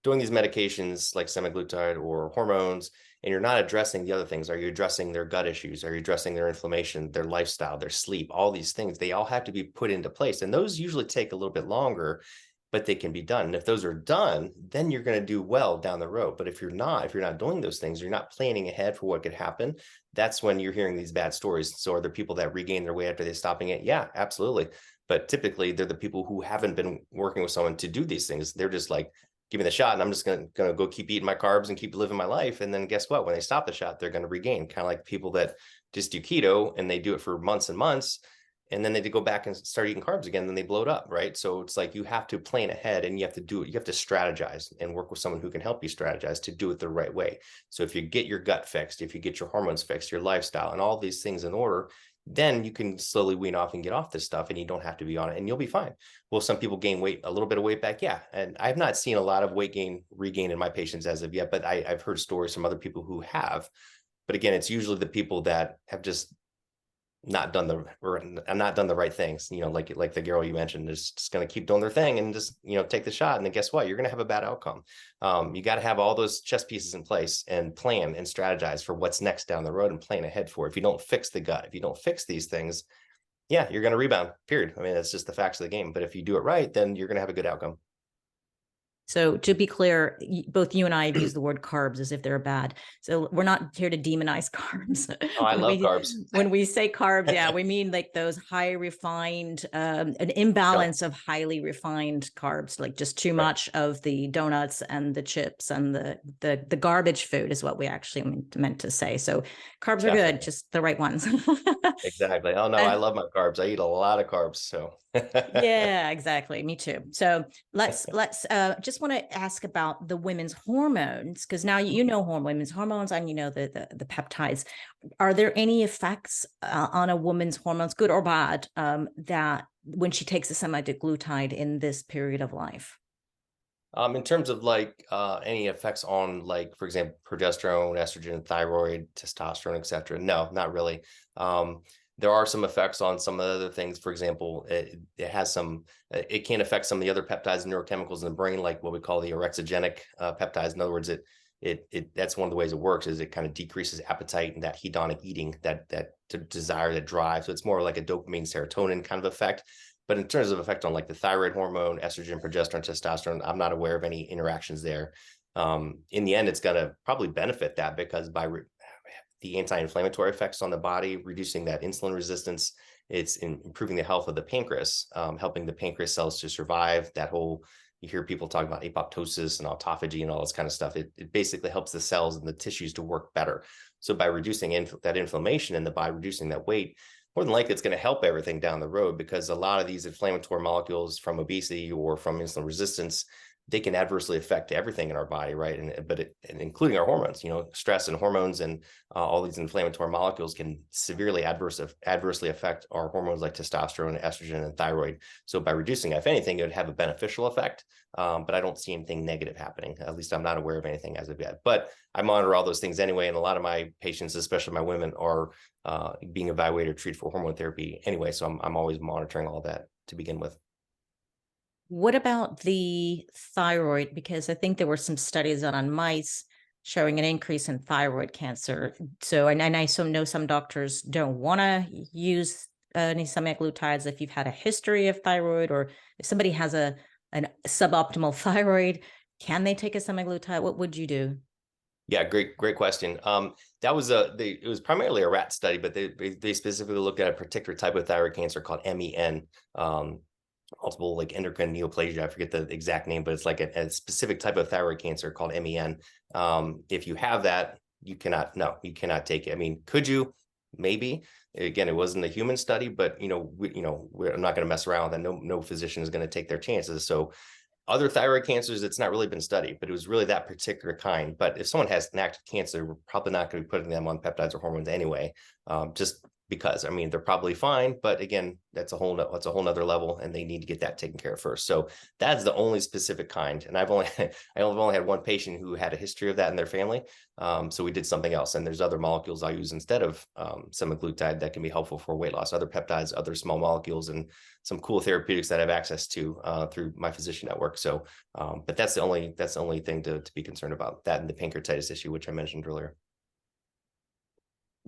doing these medications like semaglutide or hormones, and you're not addressing the other things, are you addressing their gut issues? Are you addressing their inflammation, their lifestyle, their sleep? All these things, they all have to be put into place. And those usually take a little bit longer, but they can be done. And if those are done, then you're going to do well down the road. But if you're not doing those things, you're not planning ahead for what could happen, that's when you're hearing these bad stories. So are there people that regain their weight after they're stopping it? Yeah, absolutely. But typically they're the people who haven't been working with someone to do these things. They're just like, give me the shot and I'm just going to go keep eating my carbs and keep living my life. And then guess what? When they stop the shot, they're going to regain, kind of like people that just do keto and they do it for months and months. And then they go back and start eating carbs again, then they blow it up, right? So it's like you have to plan ahead, and you have to do it. You have to strategize and work with someone who can help you strategize to do it the right way. So if you get your gut fixed, if you get your hormones fixed, your lifestyle, and all these things in order, then you can slowly wean off and get off this stuff, and you don't have to be on it, and you'll be fine. Well, some people gain weight, a little bit of weight back. Yeah. And I've not seen a lot of weight regain in my patients as of yet, but I've heard stories from other people who have. But again, it's usually the people that have just not done the right things, like the girl you mentioned is just going to keep doing their thing and just, take the shot. And then guess what? You're going to have a bad outcome. You got to have all those chess pieces in place and plan and strategize for what's next down the road and plan ahead for it. If you don't fix the gut, if you don't fix these things, yeah, you're going to rebound, period. I mean, that's just the facts of the game. But if you do it right, then you're going to have a good outcome. So to be clear, both you and I have used the word carbs as if they're bad. So we're not here to demonize carbs. Oh, I love carbs. When we say carbs, yeah, we mean like those high refined, an imbalance of highly refined carbs, like just too much of the donuts and the chips and the garbage food is what we actually meant to say. So carbs are good, just the right ones. Exactly. Oh no, I love my carbs. I eat a lot of carbs. So yeah, exactly. Me too. So let's just want to ask about the women's hormones, because now women's hormones, and the peptides. Are there any effects on a woman's hormones, good or bad, that when she takes a semaglutide in this period of life? In terms of any effects on, like, for example, progesterone, estrogen, thyroid, testosterone, etc. No, not really. There are some effects on some of the other things. For example, it can affect some of the other peptides and neurochemicals in the brain, like what we call the orexigenic peptides. In other words, that's one of the ways it works, is it kind of decreases appetite and that hedonic eating, that desire, that drive. So it's more like a dopamine serotonin kind of effect. But in terms of effect on like the thyroid hormone, estrogen, progesterone, testosterone, I'm not aware of any interactions there. in the end, it's going to probably benefit that, because by the anti-inflammatory effects on the body, reducing that insulin resistance, it's improving the health of the pancreas, helping the pancreas cells to survive. That whole, you hear people talk about apoptosis and autophagy and all this kind of stuff. It basically helps the cells and the tissues to work better. So by reducing that inflammation and by reducing that weight, more than likely it's going to help everything down the road, because a lot of these inflammatory molecules from obesity or from insulin resistance, they can adversely affect everything in our body, right? And including our hormones, stress and hormones, and all these inflammatory molecules can severely adversely affect our hormones like testosterone, estrogen, and thyroid. So by reducing, if anything, it would have a beneficial effect. But I don't see anything negative happening. At least I'm not aware of anything as of yet. But I monitor all those things anyway, and a lot of my patients, especially my women, are being evaluated or treated for hormone therapy anyway. So I'm always monitoring all that to begin with. What about the thyroid? Because I think there were some studies done on mice showing an increase in thyroid cancer. So, and I know some doctors don't want to use any semaglutides if you've had a history of thyroid, or if somebody has an suboptimal thyroid, can they take a semaglutide? What would you do? Yeah, great question. That was it was primarily a rat study, but they specifically looked at a particular type of thyroid cancer called MEN, multiple like endocrine neoplasia. I forget the exact name, but it's like a specific type of thyroid cancer called MEN. If you have that, you cannot take it. I mean, could you? Maybe. Again, it wasn't a human study, but I'm not going to mess around with that. No physician is going to take their chances. So other thyroid cancers, it's not really been studied, but it was really that particular kind. But if someone has an active cancer, we're probably not going to be putting them on peptides or hormones anyway, just because, I mean, they're probably fine, but again, that's a whole nother level, and they need to get that taken care of first. So that's the only specific kind. And I've only had one patient who had a history of that in their family. So we did something else, and there's other molecules I use instead of semaglutide that can be helpful for weight loss, other peptides, other small molecules, and some cool therapeutics that I have access to through my physician network. So, but that's the only thing to be concerned about, that and the pancreatitis issue, which I mentioned earlier.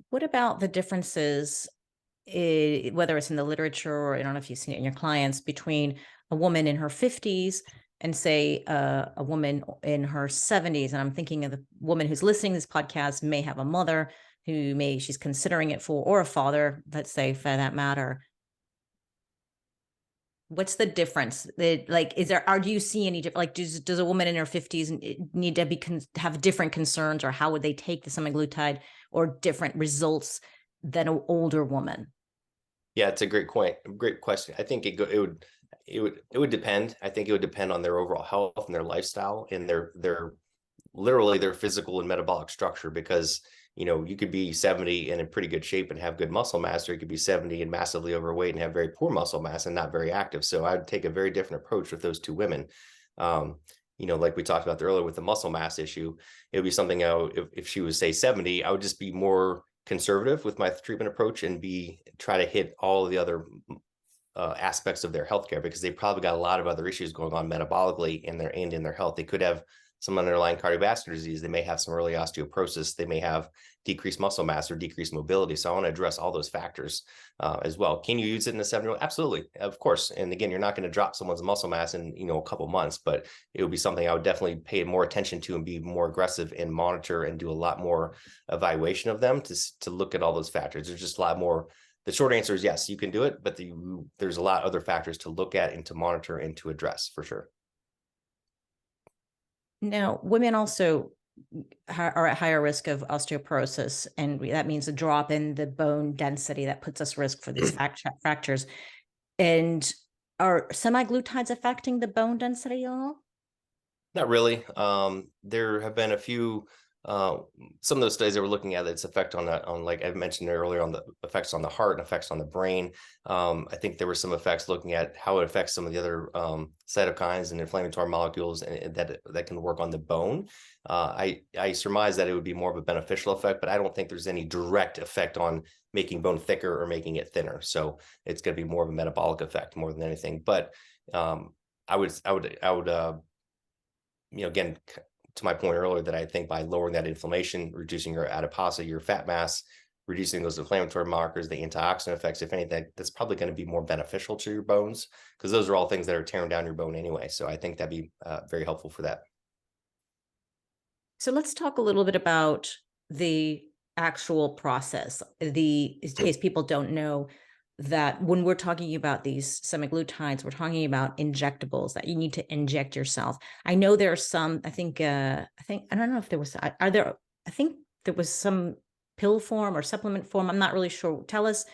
What about the differences, whether it's in the literature, or I don't know if you've seen it in your clients, between a woman in her 50s and say a woman in her 70s? And I'm thinking of the woman who's listening to this podcast may have a mother who she's considering it for, or a father, let's say, for that matter. What's the difference? Do you see any different? Like, does a woman in her 50s need to have different concerns, or how would they take the semaglutide, or different results than an older woman? Yeah, it's a great question. I think it would depend. I think it would depend on their overall health and their lifestyle and their literally their physical and metabolic structure, because you could be 70 and in pretty good shape and have good muscle mass, or you could be 70 and massively overweight and have very poor muscle mass and not very active. So I'd take a very different approach with those two women. Like we talked about earlier with the muscle mass issue, it would be something, if she was, say, 70, I would just be more conservative with my treatment approach and try to hit all of the other aspects of their healthcare, because they probably got a lot of other issues going on metabolically in their health. They could have some underlying cardiovascular disease. They may have some early osteoporosis. They may have decreased muscle mass or decreased mobility. So I want to address all those factors as well. Can you use it in a 7-year-old? Absolutely, of course. And again, you're not going to drop someone's muscle mass in a couple months, but it would be something I would definitely pay more attention to and be more aggressive and monitor and do a lot more evaluation of them to look at all those factors. There's just a lot more. The short answer is yes, you can do it, but there's a lot of other factors to look at and to monitor and to address for sure. Now, women also are at higher risk of osteoporosis, and that means a drop in the bone density that puts us at risk for these fractures. And are semaglutides affecting the bone density at all? Not really. There have been a few, some of those studies that we're looking at its effect on like I mentioned earlier, on the effects on the heart and effects on the brain. I think there were some effects looking at how it affects some of the other cytokines and inflammatory molecules that can work on the bone. I surmise that it would be more of a beneficial effect, but I don't think there's any direct effect on making bone thicker or making it thinner. So it's going to be more of a metabolic effect more than anything. But I would again, to my point earlier, that I think by lowering that inflammation, reducing your adiposity, your fat mass, reducing those inflammatory markers, the antioxidant effects, if anything, that's probably going to be more beneficial to your bones, because those are all things that are tearing down your bone anyway. So I think that'd be very helpful for that. So let's talk a little bit about the actual process. In case people don't know, that when we're talking about these semaglutides, we're talking about injectables that you need to inject yourself. I know there are some, I don't know if there was, are there, I think there was some pill form or supplement form. I'm not really sure. Tell us,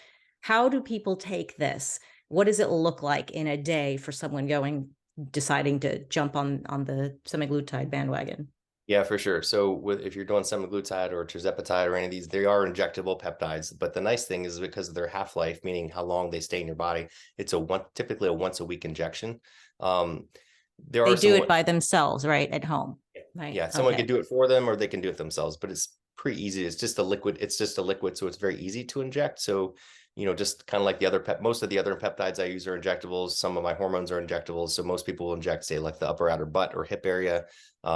how do people take this? What does it look like in a day for someone deciding to jump on the semaglutide bandwagon? Yeah, for sure. So if you're doing semaglutide or tirzepatide or any of these, they are injectable peptides. But the nice thing is because of their half-life, meaning how long they stay in your body, it's typically a once a week injection. There They are do some, it by themselves, right? At home. Right. yeah, someone Okay. can do it for them or they can do it themselves, but it's pretty easy. It's just a liquid. It's just a liquid, so it's very easy to inject. So, just kind of like the other most of the other peptides I use are injectables. Some of my hormones are injectables. So most people will inject, say, like the upper outer butt or hip area.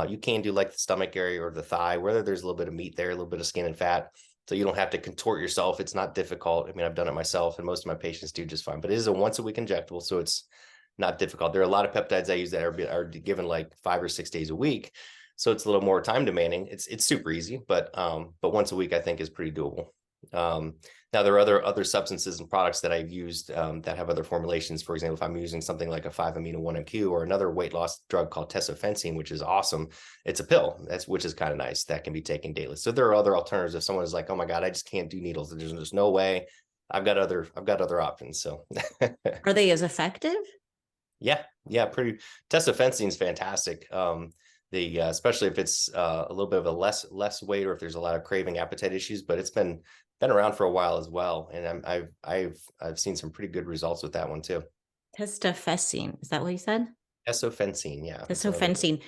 You can do like the stomach area or the thigh, whether there's a little bit of meat there, a little bit of skin and fat. So you don't have to contort yourself. It's not difficult. I mean, I've done it myself, and most of my patients do just fine. But it is a once a week injectable, so it's not difficult. There are a lot of peptides I use that are given like 5 or 6 days a week. So it's a little more time demanding. It's super easy, but once a week I think is pretty doable. Now there are other substances and products that I've used that have other formulations. For example, if I'm using something like a 5-amino-1-MQ or another weight loss drug called tesofensine, which is awesome, it's a pill. Which is kind of nice. That can be taken daily. So there are other alternatives. If someone is like, oh my God, I just can't do needles, there's just no way. I've got other options. So Are they as effective? yeah, pretty. Tesofensine is fantastic. The especially if it's a little bit of a less weight or if there's a lot of craving appetite issues, but it's been around for a while as well, and I've seen some pretty good results with that one too. Testafessine. Is that what you said? Tesofensine, yeah, that's another. Testofensine.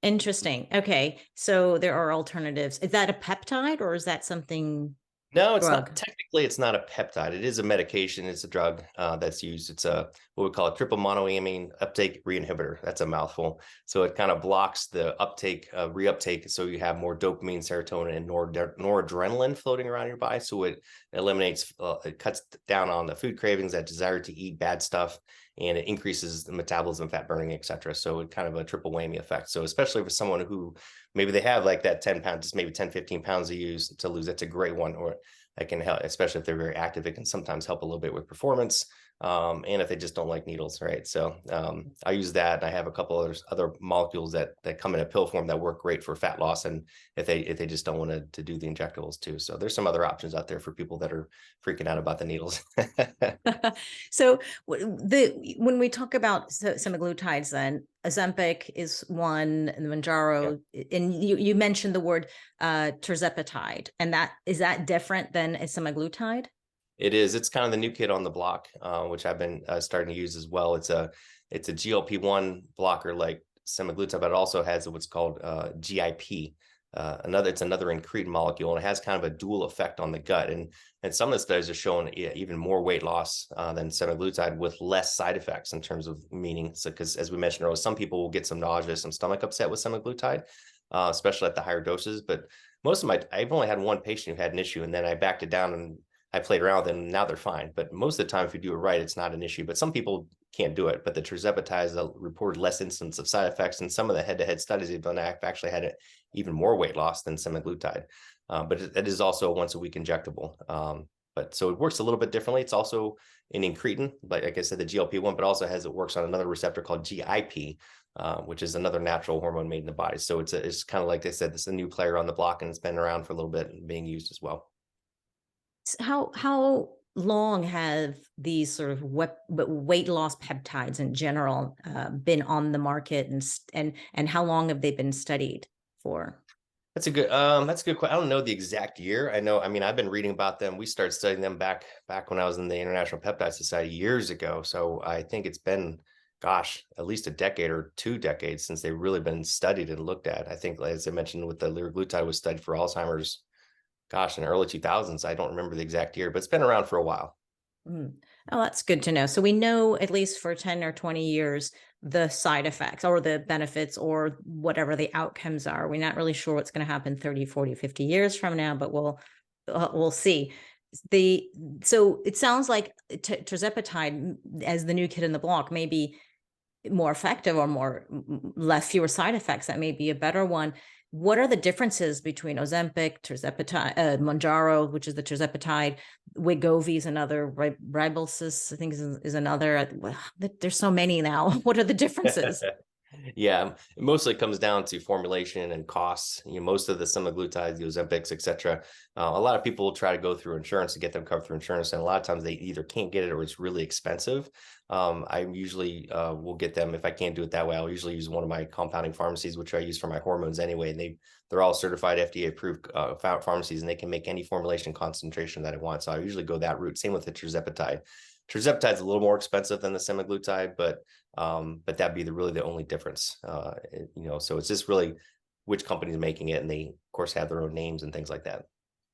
Interesting. Okay. So there are alternatives. Is that a peptide or is that something No, it's drug? not. Technically, it's not a peptide. It is a medication. It's a drug that's used. It's a what we call a triple monoamine uptake reinhibitor. That's a mouthful. So it kind of blocks the uptake, reuptake. So you have more dopamine, serotonin, and noradrenaline floating around your body. So it eliminates, it cuts down on the food cravings, that desire to eat bad stuff, and it increases the metabolism, fat burning, etc. So it kind of a triple whammy effect. So especially for someone who maybe they have like that 10 pounds, just maybe 10, 15 pounds to lose, that's a great one. Or that can help, especially if they're very active. It can sometimes help a little bit with performance. And if they just don't like needles, right? So I use that. And I have a couple other molecules that come in a pill form that work great for fat loss. And if they just don't want to do the injectables too. So there's some other options out there for people that are freaking out about the needles. So when we talk about semaglutides, then Ozempic is one, and the Manjaro, and you mentioned the word tirzepatide, and is that different than a semaglutide? It is. It's kind of the new kid on the block, which I've been starting to use as well. It's a GLP-1 blocker like semaglutide, but it also has what's called GIP. It's another incretin molecule, and it has kind of a dual effect on the gut. And some of the studies are showing even more weight loss than semaglutide with less side effects in terms of meaning. So, because as we mentioned earlier, some people will get some nausea, some stomach upset with semaglutide, especially at the higher doses. But I've only had one patient who had an issue, and then I backed it down and I played around with them, and now they're fine. But most of the time, if you do it right, it's not an issue. But some people can't do it. But the tirzepatide reported less incidence of side effects, and some of the head-to-head studies they've done have actually had even more weight loss than semaglutide. But it is also a once-a-week injectable. But so it works a little bit differently. It's also an incretin, like I said, the GLP-1, but also it works on another receptor called GIP, which is another natural hormone made in the body. So it's kind of like I said, it's a new player on the block, and it's been around for a little bit and being used as well. How long have these sort of weight loss peptides in general been on the market, and how long have they been studied for? That's a good question. I don't know the exact year. I mean, I've been reading about them. We started studying them back when I was in the International Peptide Society years ago. So I think it's been, gosh, at least a decade or 2 decades since they've really been studied and looked at. I think, as I mentioned, with the liraglutide was studied for Alzheimer's, gosh, in the early 2000s. I don't remember the exact year, but it's been around for a while. Mm. Oh, that's good to know. So we know at least for 10 or 20 years, the side effects or the benefits or whatever the outcomes are. We're not really sure what's going to happen 30, 40, 50 years from now, but we'll see. So it sounds like tirzepatide as the new kid in the block may be more effective or fewer side effects. That may be a better one. What are the differences between Ozempic, tirzepatide, Mounjaro, which is the tirzepatide, Wegovy is another, Ribelsis, I think is another. There's so many now. What are the differences? Yeah, it mostly comes down to formulation and costs. Most of the semaglutides, the Ozempics, et cetera. A lot of people try to go through insurance to get them covered through insurance, and a lot of times they either can't get it or it's really expensive. I usually will get them if I can't do it that way. I'll usually use one of my compounding pharmacies, which I use for my hormones anyway. And they're all certified FDA approved pharmacies, and they can make any formulation concentration that I want. So I usually go that route. Same with the tirzepatide. Tirzepatide is a little more expensive than the semaglutide, but that'd be really the only difference. So it's just really which company's making it, and they of course have their own names and things like that.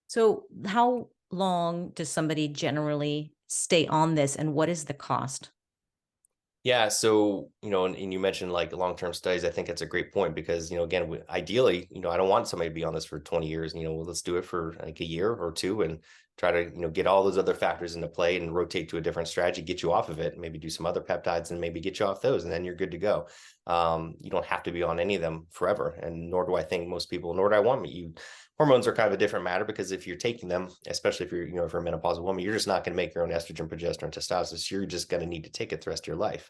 So how long does somebody generally stay on this, and what is the cost? Yeah, so and you mentioned like long-term studies. I think that's a great point because again, ideally, I don't want somebody to be on this for 20 years. Well, let's do it for like a year or two and try to get all those other factors into play and rotate to a different strategy, get you off of it, maybe do some other peptides and maybe get you off those, and then you're good to go. You don't have to be on any of them forever, and nor do I think most people, nor do I want you. Hormones are kind of a different matter because if you're taking them, especially if you're, if you're a menopausal woman, you're just not going to make your own estrogen, progesterone, testosterone. So you're just going to need to take it the rest of your life.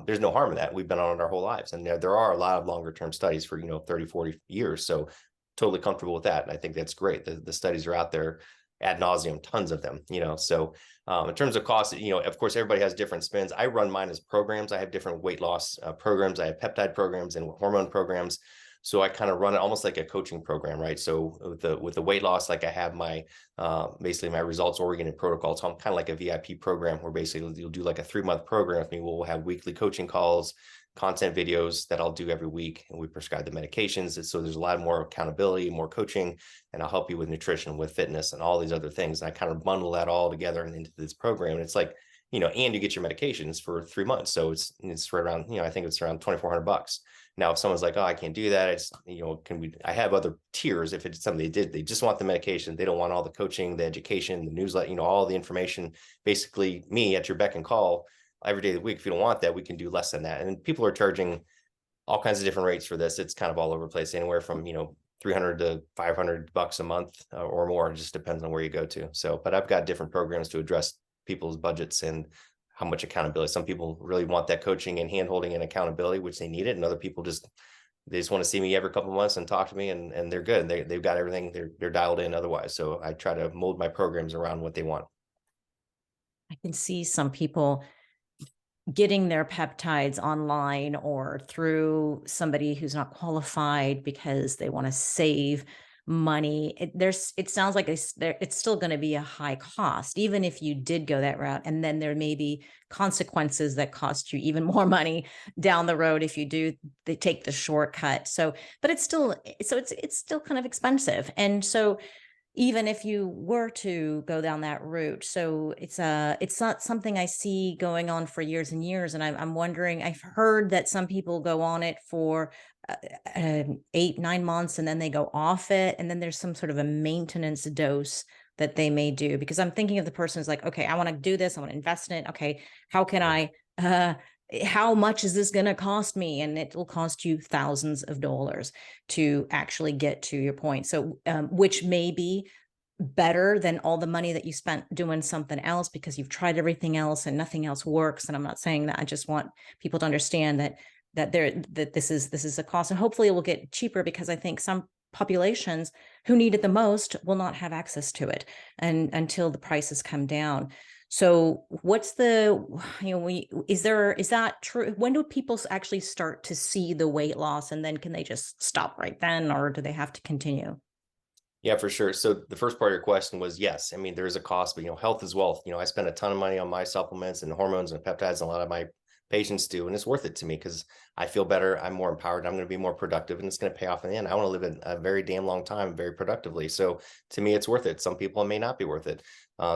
There's no harm in that. We've been on it our whole lives. And there are a lot of longer term studies for, 30, 40 years. So totally comfortable with that. And I think that's great. The studies are out there ad nauseum, tons of them, So in terms of cost, of course, everybody has different spins. I run mine as programs. I have different weight loss programs. I have peptide programs and hormone programs. So I kind of run it almost like a coaching program, right? So with the weight loss, like I have my basically my results oriented protocol. So I'm kind of like a VIP program where basically you'll do like a 3-month program with me. We'll have weekly coaching calls, content videos that I'll do every week, and we prescribe the medications. And so there's a lot more accountability, more coaching, and I'll help you with nutrition, with fitness, and all these other things. And I kind of bundle that all together and into this program. And it's like, and you get your medications for 3 months. So it's right around, I think it's around $2,400. Now, if someone's like, oh, I can't do that, it's, I have other tiers. If it's something they just want the medication, they don't want all the coaching, the education, the newsletter, all the information, basically me at your beck and call every day of the week. If you don't want that, we can do less than that. And people are charging all kinds of different rates for this. It's kind of all over the place, anywhere from, $300 to $500 a month or more. It just depends on where you go to. So, but I've got different programs to address people's budgets and how much accountability. Some people really want that coaching and handholding and accountability, which they need it. And other people they just want to see me every couple of months and talk to me, and they're good. They've got everything. They're dialed in otherwise. So I try to mold my programs around what they want. I can see some people getting their peptides online or through somebody who's not qualified because they want to save money. It sounds like it's still going to be a high cost, even if you did go that route. And then there may be consequences that cost you even more money down the road if they take the shortcut. So, but it's still kind of expensive. And so even if you were to go down that route. So it's not something I see going on for years and years. And I'm wondering, I've heard that some people go on it for 8-9 months and then they go off it. And then there's some sort of a maintenance dose that they may do, because I'm thinking of the person who's like, okay, I want to do this. I want to invest in it. Okay. How can how much is this going to cost me? And it will cost you thousands of dollars to actually get to your point. So, which may be better than all the money that you spent doing something else because you've tried everything else and nothing else works. And I'm not saying that. I just want people to understand that this is a cost, and hopefully it will get cheaper, because I think some populations who need it the most will not have access to it and until the prices come down. So what's is that true? When do people actually start to see the weight loss, and then can they just stop right then, or do they have to continue? Yeah, for sure. So the first part of your question was, yes, I mean, there is a cost, but health is wealth. I spend a ton of money on my supplements and hormones and peptides, and a lot of my patients do, and it's worth it to me because I feel better. I'm more empowered. I'm going to be more productive, and it's going to pay off in the end. I want to live a very damn long time, very productively. So to me, it's worth it. Some people, it may not be worth it.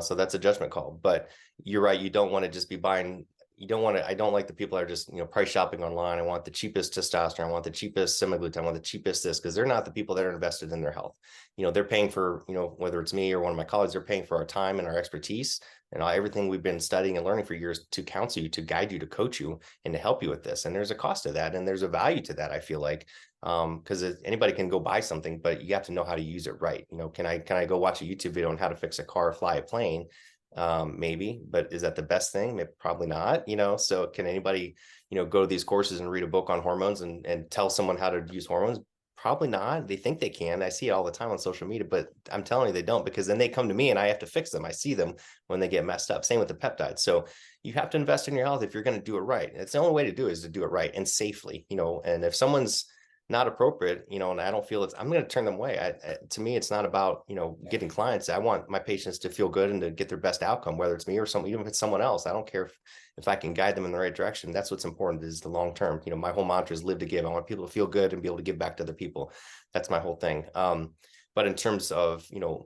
So that's a judgment call, but you're right. You don't want to just be buying you don't want to, I don't like the people that are just, price shopping online. I want the cheapest testosterone. I want the cheapest semaglutide. I want the cheapest this, because they're not the people that are invested in their health. They're paying for, whether it's me or one of my colleagues, they're paying for our time and our expertise and everything we've been studying and learning for years to counsel you, to guide you, to coach you, and to help you with this. And there's a cost to that. And there's a value to that, I feel like, because anybody can go buy something, but you have to know how to use it right. Can I go watch a YouTube video on how to fix a car or fly a plane? Maybe, but is that the best thing? Maybe, probably not. So can anybody, go to these courses and read a book on hormones and tell someone how to use hormones? Probably not. They think they can. I see it all the time on social media, but I'm telling you, they don't, because then they come to me and I have to fix them. I see them when they get messed up. Same with the peptides. So you have to invest in your health if you're going to do it right. It's the only way to do it, is to do it right and safely, and if someone's not appropriate, and I don't feel I'm going to turn them away. To me, it's not about, getting clients. I want my patients to feel good and to get their best outcome, whether it's me or someone, even if it's someone else. I don't care if I can guide them in the right direction. That's what's important, is the long term. My whole mantra is live to give. I want people to feel good and be able to give back to other people. That's my whole thing. But in terms of,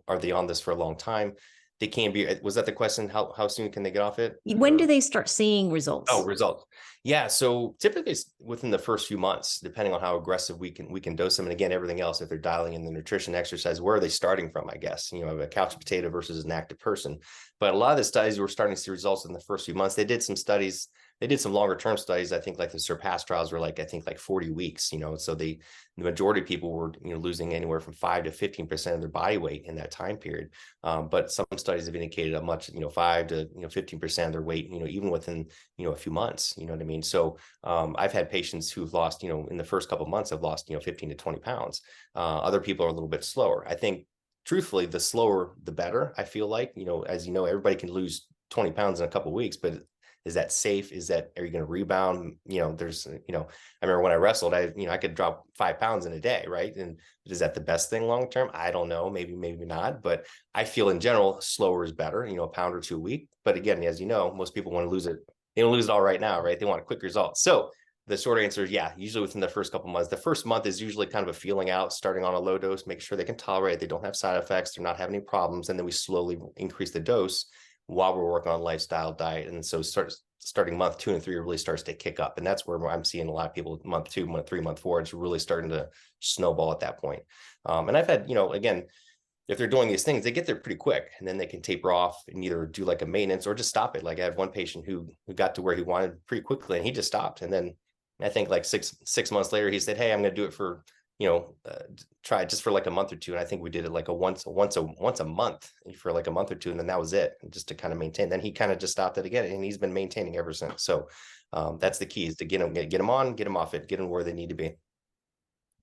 are they on this for a long time? They can be. Was that the question? How soon can they get off it? When do they start seeing results? Oh, results. Yeah. So typically it's within the first few months, depending on how aggressive we can dose them. And again, everything else, if they're dialing in the nutrition, exercise, where are they starting from? I guess, a couch potato versus an active person. But a lot of the studies, we're starting to see results in the first few months. They did some studies. They did some longer term studies. I think like the Surpass trials were I think 40 weeks, so the majority of people were, losing anywhere from 5 to 15% of their body weight in that time period. But some studies have indicated a much, 5 to 15% of their weight, even within, a few months, you know what I mean? So I've had patients who've lost, in the first couple of months have lost, 15 to 20 pounds. Other people are a little bit slower. I think truthfully, the slower, the better. I feel like, as everybody can lose 20 pounds in a couple of weeks, but is that safe? Are you going to rebound? There's, I remember when I wrestled, I could drop 5 pounds in a day. Right. And is that the best thing long term? I don't know. Maybe not. But I feel in general, slower is better, a pound or two a week. But again, as you know, most people want to lose it. They don't lose it all right now, right? They want a quick result. So the short answer is, yeah, usually within the first couple of months. The first month is usually kind of a feeling out, starting on a low dose, make sure they can tolerate it, they don't have side effects, they're not having any problems. And then we slowly increase the dose while we're working on lifestyle, diet. And so starting month 2 and 3 really starts to kick up. And that's where I'm seeing a lot of people month 2, month 3, month 4, it's really starting to snowball at that point. And I've had, again, if they're doing these things, they get there pretty quick, and then they can taper off and either do like a maintenance or just stop it. Like I have one patient who got to where he wanted pretty quickly, and he just stopped. And then I think like six months later, he said, "Hey, I'm going to do it for, try it just for like a month or two." And I think we did it like once a month for like a month or two. And then that was it, just to kind of maintain. Then he kind of just stopped it again, and he's been maintaining ever since. So that's the key, is to get them on, get them off it, get them where they need to be.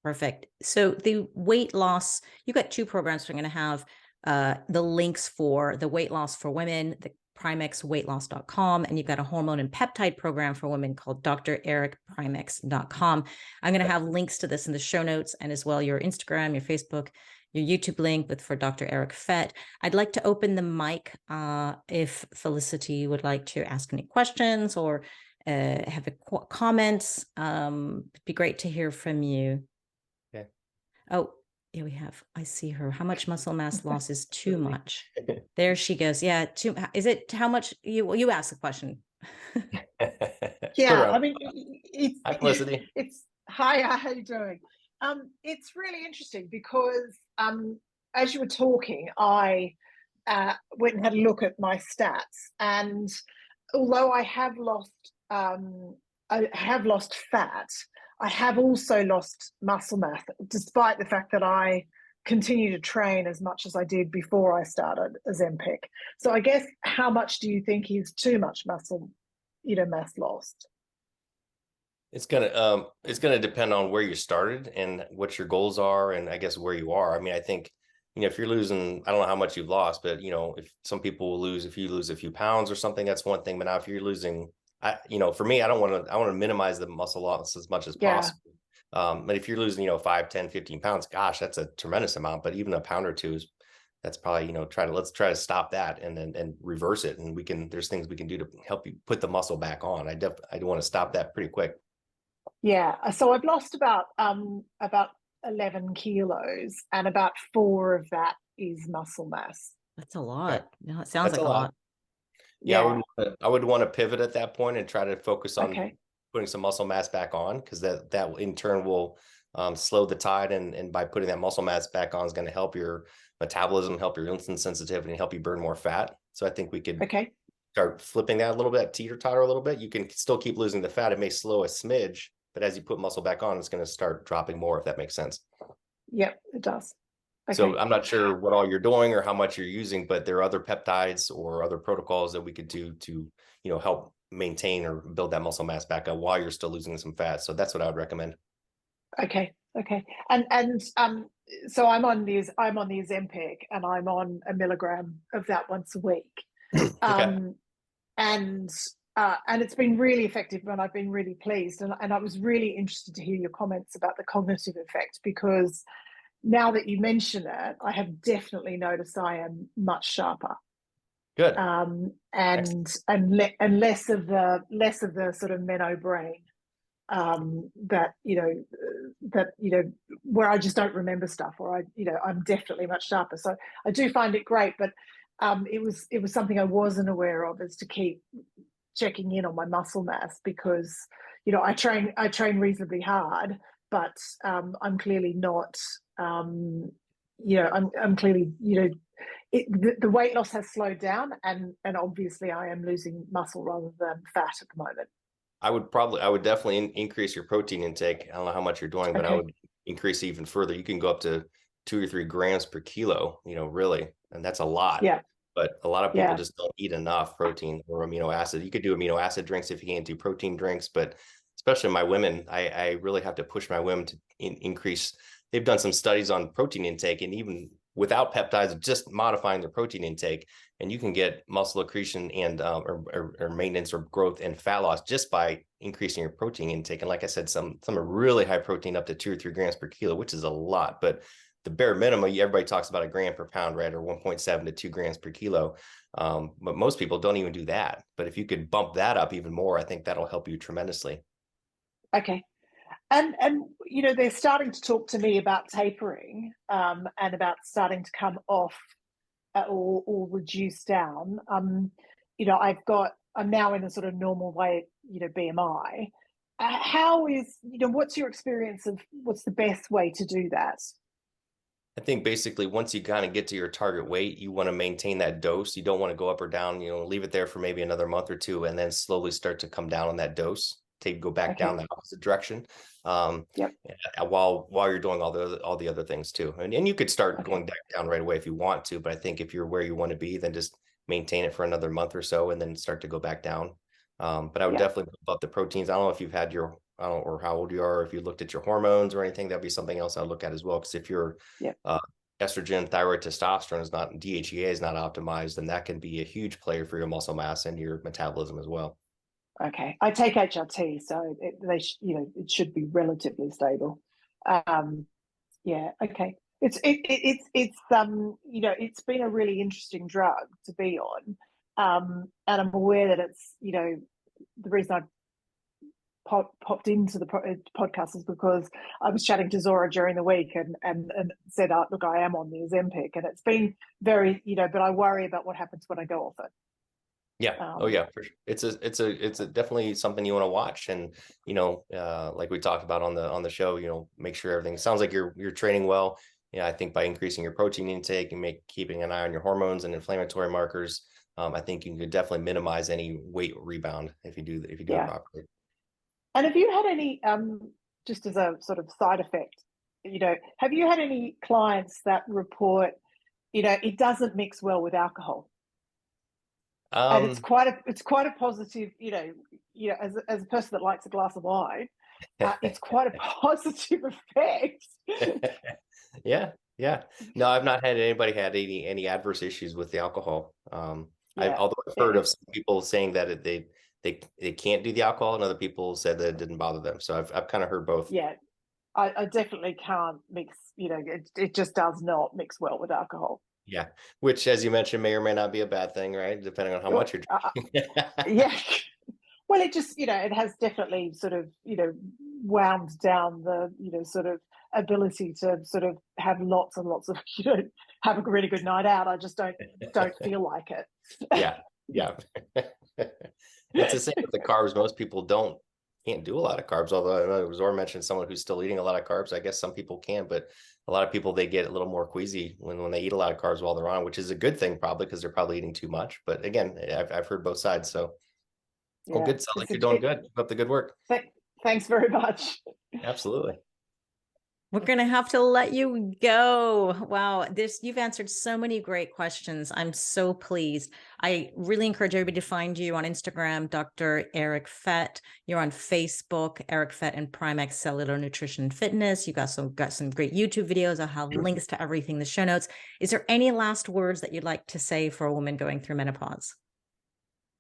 Perfect. So the weight loss, you got 2 programs. We're going to have the links for the weight loss for women, the primexweightloss.com, and you've got a hormone and peptide program for women called drericprimex.com. I'm going to have links to this in the show notes, and as well your Instagram, your Facebook, your YouTube link for Dr. Eric Fete. I'd like to open the mic if Felicity would like to ask any questions or have comments. It'd be great to hear from you. Okay. Oh, yeah, I see her. How much muscle mass loss is too much? There she goes. Yeah. Is it how much you asked the question? Yeah. I mean, Hi, Felicity. Hi, how are you doing? It's really interesting because as you were talking, I went and had a look at my stats, and although I have lost fat, I have also lost muscle mass, despite the fact that I continue to train as much as I did before I started Ozempic. So I guess, how much do you think is too much muscle, mass lost? It's gonna depend on where you started and what your goals are, and I guess where you are. I mean, I think, if you're losing, I don't know how much you've lost, but if some people will lose, if you lose a few pounds or something, that's one thing. But now if you're losing, for me, I want to minimize the muscle loss as much as possible. But if you're losing, 5, 10, 15 pounds, gosh, that's a tremendous amount. But even a pound or two is, that's probably, let's try to stop that and reverse it. And there's things we can do to help you put the muscle back on. I want to stop that pretty quick. Yeah. So I've lost about 11 kilos, and about 4 of that is muscle mass. That's a lot. No, it sounds like a lot. Yeah. I would want to pivot at that point and try to focus on Okay. putting some muscle mass back on, because that in turn will slow the tide, and by putting that muscle mass back on is going to help your metabolism, help your insulin sensitivity, and help you burn more fat. So I think we could Okay. start flipping that a little bit, teeter-totter a little bit. You can still keep losing the fat. It may slow a smidge, but as you put muscle back on, it's going to start dropping more, if that makes sense. Yep, it does. So Okay. I'm not sure what all you're doing or how much you're using, but there are other peptides or other protocols that we could do to, help maintain or build that muscle mass back up while you're still losing some fat. So that's what I would recommend. Okay. Okay. And so I'm on the Ozempic, and I'm on a milligram of that once a week. Okay. And it's been really effective, and I've been really pleased. And I was really interested to hear your comments about the cognitive effect, because now that you mention it, I have definitely noticed I am much sharper. Good. And less of the sort of menno brain, that where I just don't remember stuff, or I'm definitely much sharper. So I do find it great, but it was something I wasn't aware of, is to keep checking in on my muscle mass, because I train reasonably hard, but I'm clearly not, I'm clearly, the weight loss has slowed down, and obviously I am losing muscle rather than fat at the moment. I would definitely increase your protein intake. I don't know how much you're doing, but I Okay. would increase even further. You can go up to 2 or 3 grams per kilo, really, and that's a lot. Yeah. But a lot of people Yeah. just don't eat enough protein or amino acid. You could do amino acid drinks if you can't do protein drinks, but especially my women, I really have to push my women to increase. They've done some studies on protein intake, and even without peptides, just modifying their protein intake, and you can get muscle accretion and or maintenance or growth and fat loss just by increasing your protein intake. And like I said, some are really high protein, up to 2 or 3 grams per kilo, which is a lot. But the bare minimum, everybody talks about a gram per pound, right? Or 1.7 to 2 grams per kilo. But most people don't even do that. But if you could bump that up even more, I think that'll help you tremendously. Okay. And they're starting to talk to me about tapering, and about starting to come off, or reduce down. I'm now in a sort of normal weight, BMI. What's your experience of what's the best way to do that? I think basically once you kind of get to your target weight, you want to maintain that dose. You don't want to go up or down, leave it there for maybe another month or two, and then slowly start to come down on that dose to go back down Okay. the opposite direction. Yep. While you're doing all the other things too. And you could start Okay. going back down right away if you want to, but I think if you're where you want to be, then just maintain it for another month or so and then start to go back down. But I would Yeah. definitely bump up the proteins. I don't know if you've had I don't know, or how old you are, if you looked at your hormones or anything, that'd be something else I'd look at as well. Because if you're Yeah. estrogen, thyroid, testosterone is not, DHEA is not optimized, then that can be a huge player for your muscle mass and your metabolism as well. Okay. I take HRT, so it should be relatively stable. Yeah. Okay. It's been a really interesting drug to be on, and I'm aware that it's the reason I popped into the podcast is because I was chatting to Zora during the week, and said, look, I am on the Ozempic, and it's been very, but I worry about what happens when I go off it. Yeah. Oh yeah, for sure. It's a definitely something you want to watch. And, like we talked about on the show, make sure everything sounds like you're training well. Yeah. I think by increasing your protein intake and keeping an eye on your hormones and inflammatory markers, I think you could definitely minimize any weight rebound if you do it Yeah. properly. And have you had any, just as a sort of side effect, have you had any clients that report, it doesn't mix well with alcohol? And it's quite a positive, as a person that likes a glass of wine, it's quite a positive effect. Yeah. No, I've not had anybody had any adverse issues with the alcohol. Although I've heard of some people saying that they can't do the alcohol, and other people said that it didn't bother them. So I've kind of heard both. Yeah, I definitely can't mix. It just does not mix well with alcohol. Yeah, which, as you mentioned, may or may not be a bad thing, right? Depending on how much you're drinking. Yeah. Well, it just, it has definitely sort of, wound down the, sort of ability to sort of have lots and lots of, have a really good night out. I just don't feel like it. Yeah. Yeah. It's the same with the carbs. Most people can't do a lot of carbs, although I know Zora mentioned someone who's still eating a lot of carbs. I guess some people can, but a lot of people, they get a little more queasy when they eat a lot of carbs while they're on, which is a good thing probably because they're probably eating too much. But again, I've heard both sides. So, well, Yeah, good. Sounds like you're doing good. Keep up the good work. thanks very much. Absolutely. We're going to have to let you go. Wow. You've answered so many great questions. I'm so pleased. I really encourage everybody to find you on Instagram, Dr. Eric Fete. You're on Facebook, Eric Fete and Primex Cellular Nutrition and Fitness. You got some great YouTube videos. I'll have links to everything in the show notes. Is there any last words that you'd like to say for a woman going through menopause?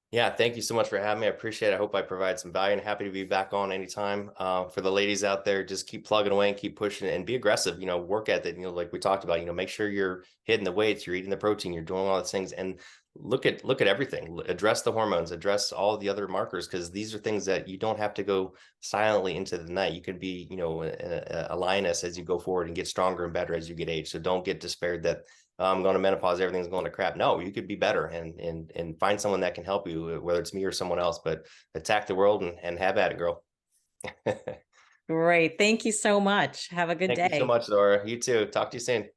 Yeah, thank you so much for having me. I appreciate it. I hope I provide some value and happy to be back on anytime. For the ladies out there, just keep plugging away and keep pushing and be aggressive, work at it, like we talked about, make sure you're hitting the weights, you're eating the protein, you're doing all those things, and look at everything, address the hormones, address all the other markers, because these are things that you don't have to go silently into the night. You could be, a lioness as you go forward and get stronger and better as you get age. So don't get despaired that I'm going to menopause, everything's going to crap. No, you could be better and find someone that can help you, whether it's me or someone else, but attack the world and have at it, girl. Great. Thank you so much. Have a good day. Thank you so much, Zora. You too. Talk to you soon.